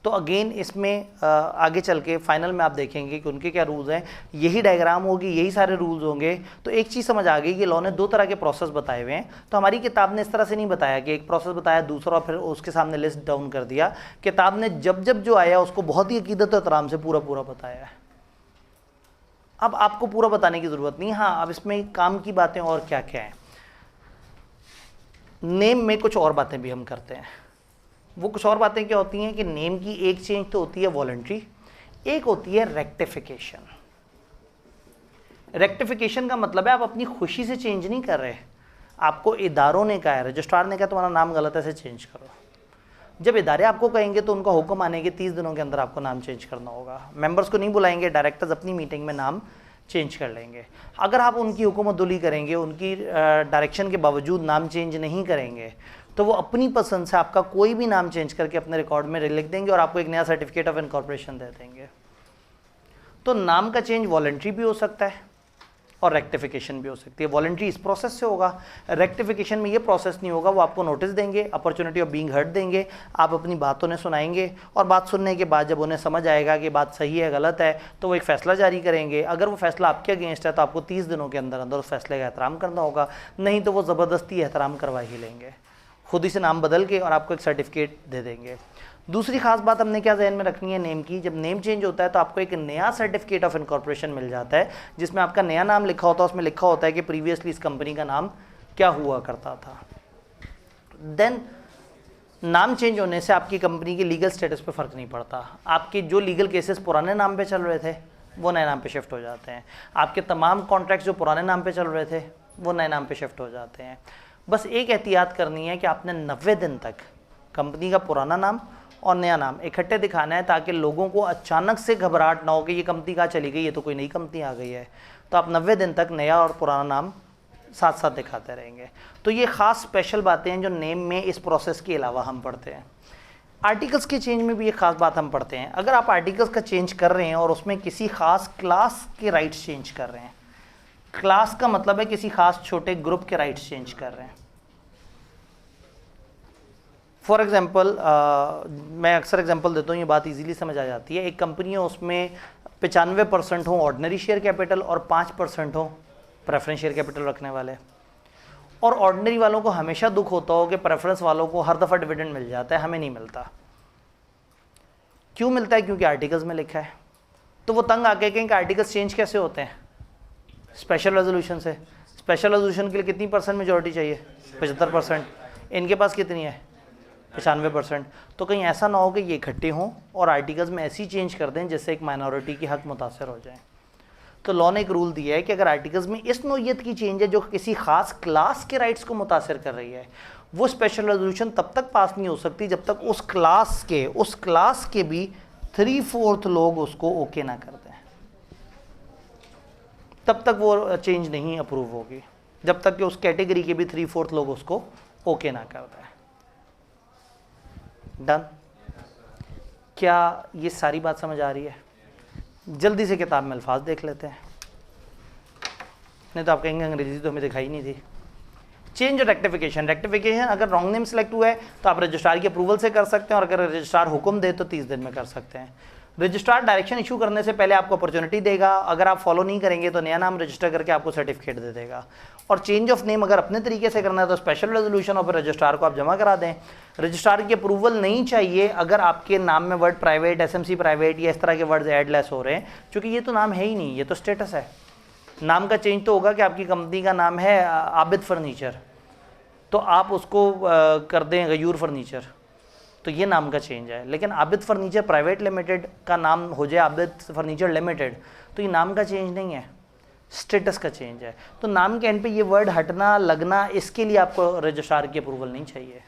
तो अगेन इसमें आगे चल के फाइनल में आप देखेंगे कि उनके क्या रूल्स हैं। यही डायग्राम होगी, यही सारे रूल्स होंगे। तो एक चीज़ समझ आ गई कि लॉ ने 2 तरह के प्रोसेस बताए हुए हैं। तो हमारी किताब ने इस तरह से नहीं बताया कि एक प्रोसेस बताया दूसरा और फिर उसके सामने लिस्ट डाउन कर दिया। किताब ने जब जब जो आया उसको बहुत ही अकीदत और एहतराम से पूरा पूरा बताया है। अब आपको पूरा बताने की ज़रूरत नहीं। हाँ, अब इसमें काम की बातें और क्या क्या हैं। नेम में कुछ और बातें भी हम करते हैं। वो कुछ और बातें क्या होती हैं कि नेम की एक चेंज तो होती है वॉलंटरी, एक होती है रेक्टिफिकेशन। रेक्टिफिकेशन का मतलब है आप अपनी खुशी से चेंज नहीं कर रहे, आपको इदारों ने कहा है, रजिस्ट्रार ने कहा तुम्हारा नाम गलत है, इसे चेंज करो। जब इदारे आपको कहेंगे तो उनका हुक्म आने के 30 दिनों के अंदर आपको नाम चेंज करना होगा। मेंबर्स को नहीं बुलाएंगे, डायरेक्टर्स अपनी मीटिंग में नाम चेंज कर लेंगे। अगर आप उनकी हुकूमतुली करेंगे, उनकी डायरेक्शन के बावजूद नाम चेंज नहीं करेंगे, तो वो अपनी पसंद से आपका कोई भी नाम चेंज करके अपने रिकॉर्ड में लिख देंगे और आपको एक नया सर्टिफिकेट ऑफ इनकॉर्पोरेशन दे देंगे। तो नाम का चेंज वॉलंटरी भी हो सकता है और रेक्टिफिकेशन भी हो सकती है। वॉलंटरी इस प्रोसेस से होगा, रेक्टिफिकेशन में ये प्रोसेस नहीं होगा, वो आपको नोटिस देंगे, अपॉर्चुनिटी ऑफ बीइंग हर्ड देंगे, आप अपनी बात उन्हें सुनाएंगे और बात सुनने के बाद जब उन्हें समझ आएगा कि बात सही है गलत है तो वो एक फ़ैसला जारी करेंगे। अगर वो फैसला आपके अगेंस्ट है तो आपको 30 दिनों के अंदर अंदर उस फैसले का एहतराम करना होगा, नहीं तो वो ज़बरदस्ती एहतराम करवा ही लेंगे, खुद ही से नाम बदल के और आपको एक सर्टिफिकेट दे देंगे। दूसरी खास बात हमने क्या जहन में रखनी है नेम की, जब नेम चेंज होता है तो आपको एक नया सर्टिफिकेट ऑफ इनकॉर्पोरेशन मिल जाता है जिसमें आपका नया नाम लिखा होता है, उसमें लिखा होता है कि प्रीवियसली इस कंपनी का नाम क्या हुआ करता था। देन नाम चेंज होने से आपकी कंपनी के लीगल स्टेटस पे फ़र्क नहीं पड़ता, आपके जो लीगल केसेस पुराने नाम पे चल रहे थे वो नए नाम पे शिफ्ट हो जाते हैं, आपके तमाम कॉन्ट्रैक्ट्स जो पुराने नाम पे चल रहे थे वो नए नाम पे शिफ्ट हो जाते हैं। बस एक एहतियात करनी है कि आपने 90 दिन तक कंपनी का पुराना नाम और नया नाम इकट्ठे दिखाना है ताकि लोगों को अचानक से घबराहट ना हो कि ये कंपनी कहाँ चली गई, ये तो कोई नई कंपनी आ गई है। तो आप 90 दिन तक नया और पुराना नाम साथ साथ दिखाते रहेंगे। तो ये ख़ास स्पेशल बातें हैं जो नेम में इस प्रोसेस के अलावा हम पढ़ते हैं। आर्टिकल्स के चेंज में भी एक ख़ास बात हम पढ़ते हैं। अगर आप आर्टिकल्स का चेंज कर रहे हैं और उसमें किसी ख़ास क्लास के राइट्स चेंज कर रहे हैं, क्लास का मतलब है किसी ख़ास छोटे ग्रुप के राइट्स चेंज कर रहे हैं। फॉर एग्जाम्पल मैं अक्सर एग्जाम्पल देता हूँ, ये बात इजीली समझ आ जाती है। एक कंपनी है उसमें 95% हो ऑर्डिनरी शेयर कैपिटल और 5% हो प्रेफरेंस शेयर कैपिटल रखने वाले, और ऑर्डिनरी वालों को हमेशा दुख होता हो कि प्रेफरेंस वालों को हर दफ़ा डिविडेंड मिल जाता है, हमें नहीं मिलता। क्यों मिलता है? क्योंकि आर्टिकल्स में लिखा है। तो वो तंग आके कहें कि आर्टिकल्स चेंज कैसे होते हैं? स्पेशल रेजोल्यूशन से। स्पेशल रेजोल्यूशन के लिए कितनी परसेंट मेजोरिटी चाहिए? 75%। इनके पास कितनी है? 95%। तो कहीं ऐसा ना हो कि ये इकट्ठे हों और आर्टिकल्स में ऐसी चेंज कर दें जिससे एक माइनॉरिटी की हक मुतासर हो जाए। तो लॉ ने एक रूल दिया है कि अगर आर्टिकल्स में इस नोयत की चेंज है जो किसी खास क्लास के राइट्स को मुतासर कर रही है, वो स्पेशल रेजोल्यूशन तब तक पास नहीं हो सकती जब तक उस क्लास के भी 3/4 लोग उसको ओके ना कर दें, तब तक वो चेंज नहीं अप्रूव होगी, जब तक कि उस कैटेगरी के भी 3/4 लोग उसको ओके ना कर दें। डन? क्या ये सारी बात समझ आ रही है? जल्दी से किताब में अल्फाज देख लेते हैं, नहीं तो आप कहेंगे अंग्रेजी तो हमें दिखाई नहीं थी। चेंज और रेक्टिफिकेशन। रेक्टिफिकेशन अगर रॉन्ग नेम सेलेक्ट हुआ है तो आप रजिस्ट्रार की अप्रूवल से कर सकते हैं, और अगर रजिस्ट्रार हुक्म दे तो 30 दिन में कर सकते हैं। रजिस्ट्रार डायरेक्शन इशू करने से पहले आपको अपॉर्चुनिटी देगा, अगर आप फॉलो नहीं करेंगे तो नया नाम रजिस्टर करके आपको सर्टिफिकेट दे देगा। और चेंज ऑफ नेम अगर अपने तरीके से करना है तो स्पेशल रेजोल्यूशन और फिर रजिस्ट्रार को आप जमा करा दें। रजिस्ट्रार की अप्रूवल नहीं चाहिए अगर आपके नाम में वर्ड प्राइवेट, एसएमसी प्राइवेट या इस तरह के वर्ड्स एडलेस हो रहे हैं, क्योंकि ये तो नाम है ही नहीं, ये तो स्टेटस है। नाम का चेंज तो होगा कि आपकी कंपनी का नाम है आबिद फर्नीचर, तो आप उसको कर दें गयूर फर्नीचर, तो ये नाम का चेंज है। लेकिन आबिद फर्नीचर प्राइवेट लिमिटेड का नाम हो जाए आबिद फर्नीचर लिमिटेड, तो ये नाम का चेंज नहीं है, स्टेटस का चेंज है। तो नाम के एंड पे ये वर्ड हटना लगना, इसके लिए आपको रजिस्ट्रार की अप्रूवल नहीं चाहिए।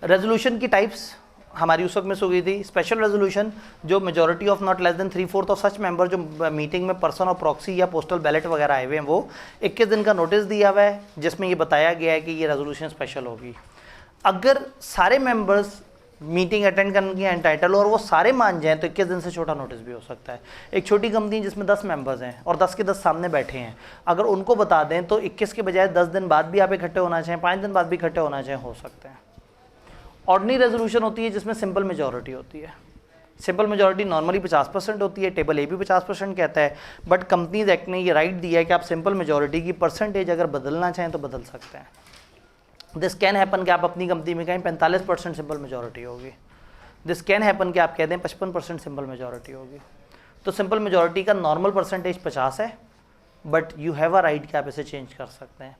रेजोल्यूशन की टाइप्स हमारी उस वक्त मिस हो गई थी। स्पेशल रेजोल्यूशन जो majority of not less than 3/4 of such member जो मीटिंग में पर्सन और प्रॉक्सी या पोस्टल बैलेट वगैरह आए हुए हैं, वो 21 दिन का नोटिस दिया हुआ है जिसमें ये बताया गया है कि ये रेजोल्यूशन स्पेशल होगी। अगर सारे मेंबर्स मीटिंग अटेंड करने की एंटाइटल और वो सारे मान जाएं तो 21 दिन से छोटा नोटिस भी हो सकता है। एक छोटी कंपनी जिसमें 10 मेंबर्स हैं और 10 के 10 सामने बैठे हैं, अगर उनको बता दें तो 21 के बजाय 10 दिन बाद भी आप इकट्ठे होना चाहें, 5 दिन बाद भी इकट्ठे होना चाहें, हो सकते हैं। ऑर्डिनरी रेजोल्यूशन होती है जिसमें सिंपल मेजॉरिटी होती है। सिंपल मेजॉरिटी नॉर्मली 50% होती है, टेबल ए भी 50% कहता है, बट कंपनीज एक्ट ने ये राइट दिया है कि आप सिंपल मेजॉरिटी की परसेंटेज अगर बदलना चाहें तो बदल सकते हैं। दिस कैन हैपन कि आप अपनी कंपनी में कहें 45% सिंपल मेजॉरिटी होगी। दिस कैन हैपन कि आप कह दें 55% सिंपल मेजॉरिटी होगी। तो सिंपल मेजॉरिटी का नॉर्मल परसेंटेज 50 है, but you have a right कि आप इसे चेंज कर सकते हैं।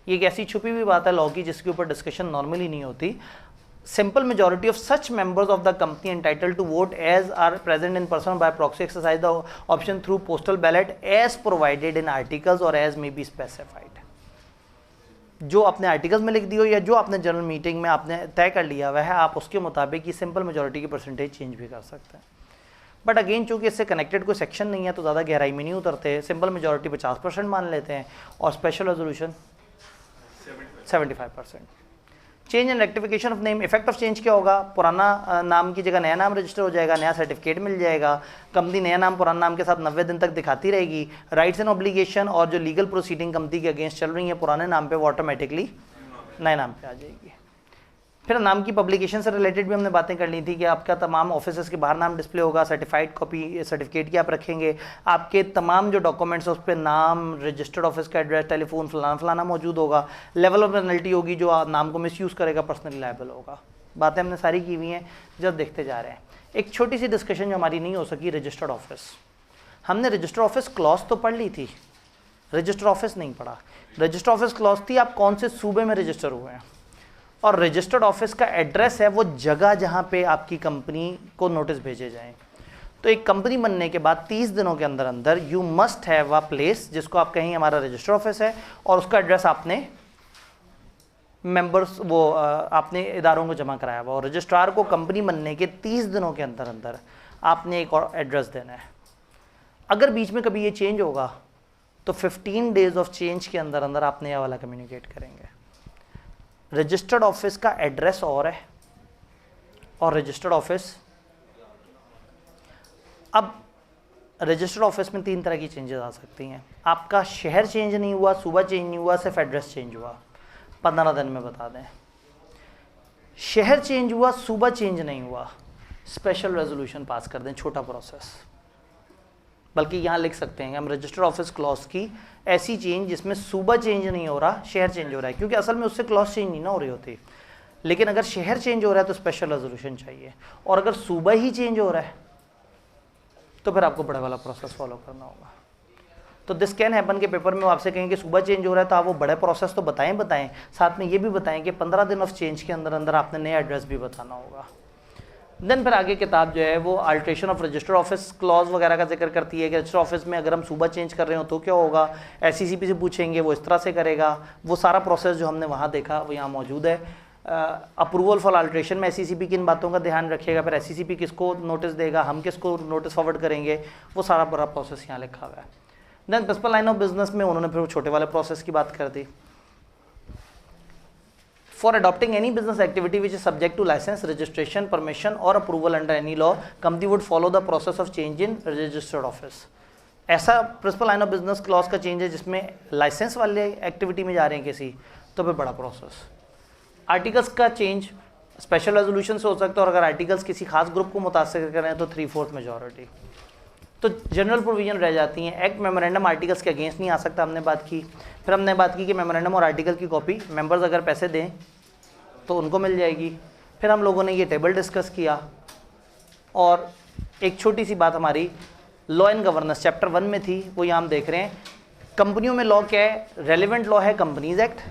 ये एक ऐसी छुपी हुई बात है लॉ की जिसके ऊपर डिस्कशन नॉर्मली नहीं होती। Simple majority of such members of the company entitled to vote as are present in person by proxy exercise the option through postal ballot as provided in articles or as may be specified। जो आपने articles में लिख दी हो या जो आपने general meeting में आपने तय कर लिया हुआ है, आप उसके मुताबिक ही सिंपल मेजॉरिटी की परसेंटेज चेंज भी कर सकते हैं। बट अगेन चूंकि इससे कनेक्टेड कोई सेक्शन नहीं है तो ज़्यादा गहराई में नहीं उतरते। सिंपल मेजॉरिटी 50% मान लेते हैं और special resolution 75%। Change and rectification of name, effect of change क्या होगा, पुराना नाम की जगह नया नाम रजिस्टर हो जाएगा, नया सर्टिफिकेट मिल जाएगा, कंपनी नया नाम पुराना नाम के साथ 90 दिन तक दिखाती रहेगी। राइट्स एंड ऑब्लिगेशन और जो लीगल प्रोसीडिंग कंपनी के अगेंस्ट चल रही है पुराने नाम पे, वो ऑटोमेटिकली नए नाम पे आ जाएगी। फिर नाम की पब्लिकेशन से रिलेटेड भी हमने बातें कर ली थी कि आपका तमाम ऑफिसेस के बाहर नाम डिस्प्ले होगा, सर्टिफाइड कॉपी सर्टिफिकेट की आप रखेंगे, आपके तमाम जो डॉक्यूमेंट्स उस पर नाम, रजिस्टर्ड ऑफिस का एड्रेस, टेलीफोन, फलाना फलाना मौजूद होगा। लेवल ऑफ पेनल्टी होगी, जो नाम को मिसयूज़ करेगा पर्सनली लायबल होगा। बातें हमने सारी की हुई हैं, जब देखते जा रहे हैं। एक छोटी सी डिस्कशन जो हमारी नहीं हो सकी, रजिस्टर्ड ऑफिस। हमने रजिस्टर्ड ऑफिस क्लॉज तो पढ़ ली थी, रजिस्टर्ड ऑफिस नहीं पढ़ा। रजिस्टर्ड ऑफिस क्लॉज थी आप कौन से सूबे में रजिस्टर हुए हैं, और रजिस्टर्ड ऑफिस का एड्रेस है वो जगह जहां पे आपकी कंपनी को नोटिस भेजे जाएं। तो एक कंपनी बनने के बाद 30 दिनों के अंदर अंदर you must have a place जिसको आप कहें हमारा रजिस्टर्ड ऑफिस है, और उसका एड्रेस आपने मेंबर्स वो आपने इदारों को जमा कराया हुआ। और रजिस्ट्रार को कंपनी बनने के 30 दिनों के अंदर अंदर आपने एक और एड्रेस देना है। अगर बीच में कभी ये चेंज होगा तो 15 डेज ऑफ चेंज के अंदर अंदर आपने यह वाला कम्युनिकेट करेंगे। रजिस्टर्ड ऑफिस का एड्रेस और है, और रजिस्टर्ड ऑफिस, अब रजिस्टर्ड ऑफिस में 3 तरह की चेंजेस आ सकती हैं। आपका शहर चेंज नहीं हुआ, सूबा चेंज नहीं हुआ, सिर्फ एड्रेस चेंज हुआ, 15 दिन में बता दें। शहर चेंज हुआ, सूबा चेंज नहीं हुआ, स्पेशल रेजोल्यूशन पास कर दें, छोटा प्रोसेस। बल्कि यहाँ लिख सकते हैं हम रजिस्टर्ड ऑफिस क्लॉज की ऐसी चेंज जिसमें सूबा चेंज नहीं हो रहा, शहर चेंज हो रहा है, क्योंकि असल में उससे क्लॉज चेंज नहीं ना हो रही होती। लेकिन अगर शहर चेंज हो रहा है तो स्पेशल रेजोल्यूशन चाहिए, और अगर सूबा ही चेंज हो रहा है तो फिर आपको बड़ा वाला प्रोसेस फॉलो करना होगा। तो दिस कैन हैपन के पेपर में वो आपसे कहेंगे सूबा चेंज हो रहा है, तो आप वो बड़े प्रोसेस तो बताएं, साथ में ये भी बताएं कि 15 दिन ऑफ चेंज के अंदर अंदर आपने नया एड्रेस भी बताना होगा। देन फिर आगे किताब जो है वो alteration of registered office clause वगैरह का जिक्र करती है कि रजिस्टर्ड ऑफिस में अगर हम सूबा चेंज कर रहे हो तो क्या होगा, SCCP से पूछेंगे, वो इस तरह से करेगा। वो सारा प्रोसेस जो हमने वहाँ देखा वो यहाँ मौजूद है। अप्रूवल फॉर अल्ट्रेशन में SCCP किन बातों का ध्यान रखेगा, फिर SCCP किसको नोटिस देगा, हम किसको नोटिस फॉरवर्ड करेंगे, वो सारा पूरा प्रोसेस यहाँ लिखा हुआ है। Then principal line of business में उन्होंने फिर छोटे वाले प्रोसेस की बात कर दी। For adopting any business activity which is subject to license, registration, permission or approval under any law, company would follow the process of change in registered office. ऐसा principal line of business clause का change है जिसमें licence वाले activity में जा रहे हैं किसी, तो फिर बड़ा प्रोसेस। आर्टिकल्स का चेंज स्पेशल रेजोल्यूशन से हो सकता है, और अगर आर्टिकल्स किसी खास ग्रुप को मुतासर कर रहे हैं तो 3/4 मेजॉरिटी। तो जनरल प्रोविजन रह जाती हैं। एक्ट मेमोरेंडम आर्टिकल्स के अगेंस्ट नहीं आ सकता, हमने बात की। फिर हमने बात की कि मेमोरेंडम और आर्टिकल की कॉपी मेंबर्स अगर पैसे दें तो उनको मिल जाएगी। फिर हम लोगों ने ये टेबल डिस्कस किया, और एक छोटी सी बात हमारी लॉ एंड गवर्नेंस चैप्टर 1 में थी, वो यहाँ हम देख रहे हैं। कंपनियों में लॉ क्या है, रेलिवेंट लॉ है कंपनीज एक्ट,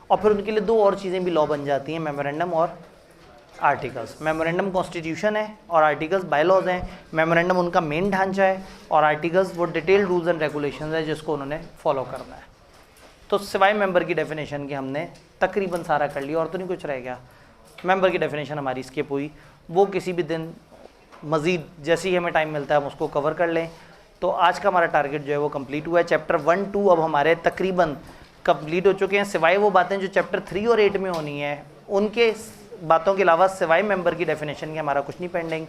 और फिर उनके लिए 2 और चीज़ें भी लॉ बन जाती हैं, मेमोरेंडम और आर्टिकल्स। मेमोरेंडम कॉन्स्टिट्यूशन है और आर्टिकल्स बायलॉज हैं। मेमोरेंडम उनका मेन ढांचा है, और आर्टिकल्स वो डिटेल्ड रूल्स एंड रेगुलेशंस है जिसको उन्होंने फॉलो करना है। तो सिवाय मेंबर की डेफिनेशन की हमने तकरीबन सारा कर लिया, और तो नहीं कुछ रह गया। मेंबर की डेफिनेशन हमारी स्किप हुई, वो किसी भी दिन मज़ीद जैसे ही हमें टाइम मिलता है हम उसको कवर कर लें। तो आज का हमारा टारगेट जो है वो कंप्लीट हुआ है। चैप्टर 1, 2 अब हमारे तकरीबन कंप्लीट हो चुके हैं, सिवाय वो बातें जो चैप्टर 3 और 8 में होनी है उनके बातों के अलावा सिवाय मेंबर की डेफिनेशन के हमारा कुछ नहीं पेंडिंग।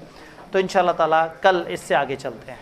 तो इंशाल्लाह ताला कल इससे आगे चलते हैं।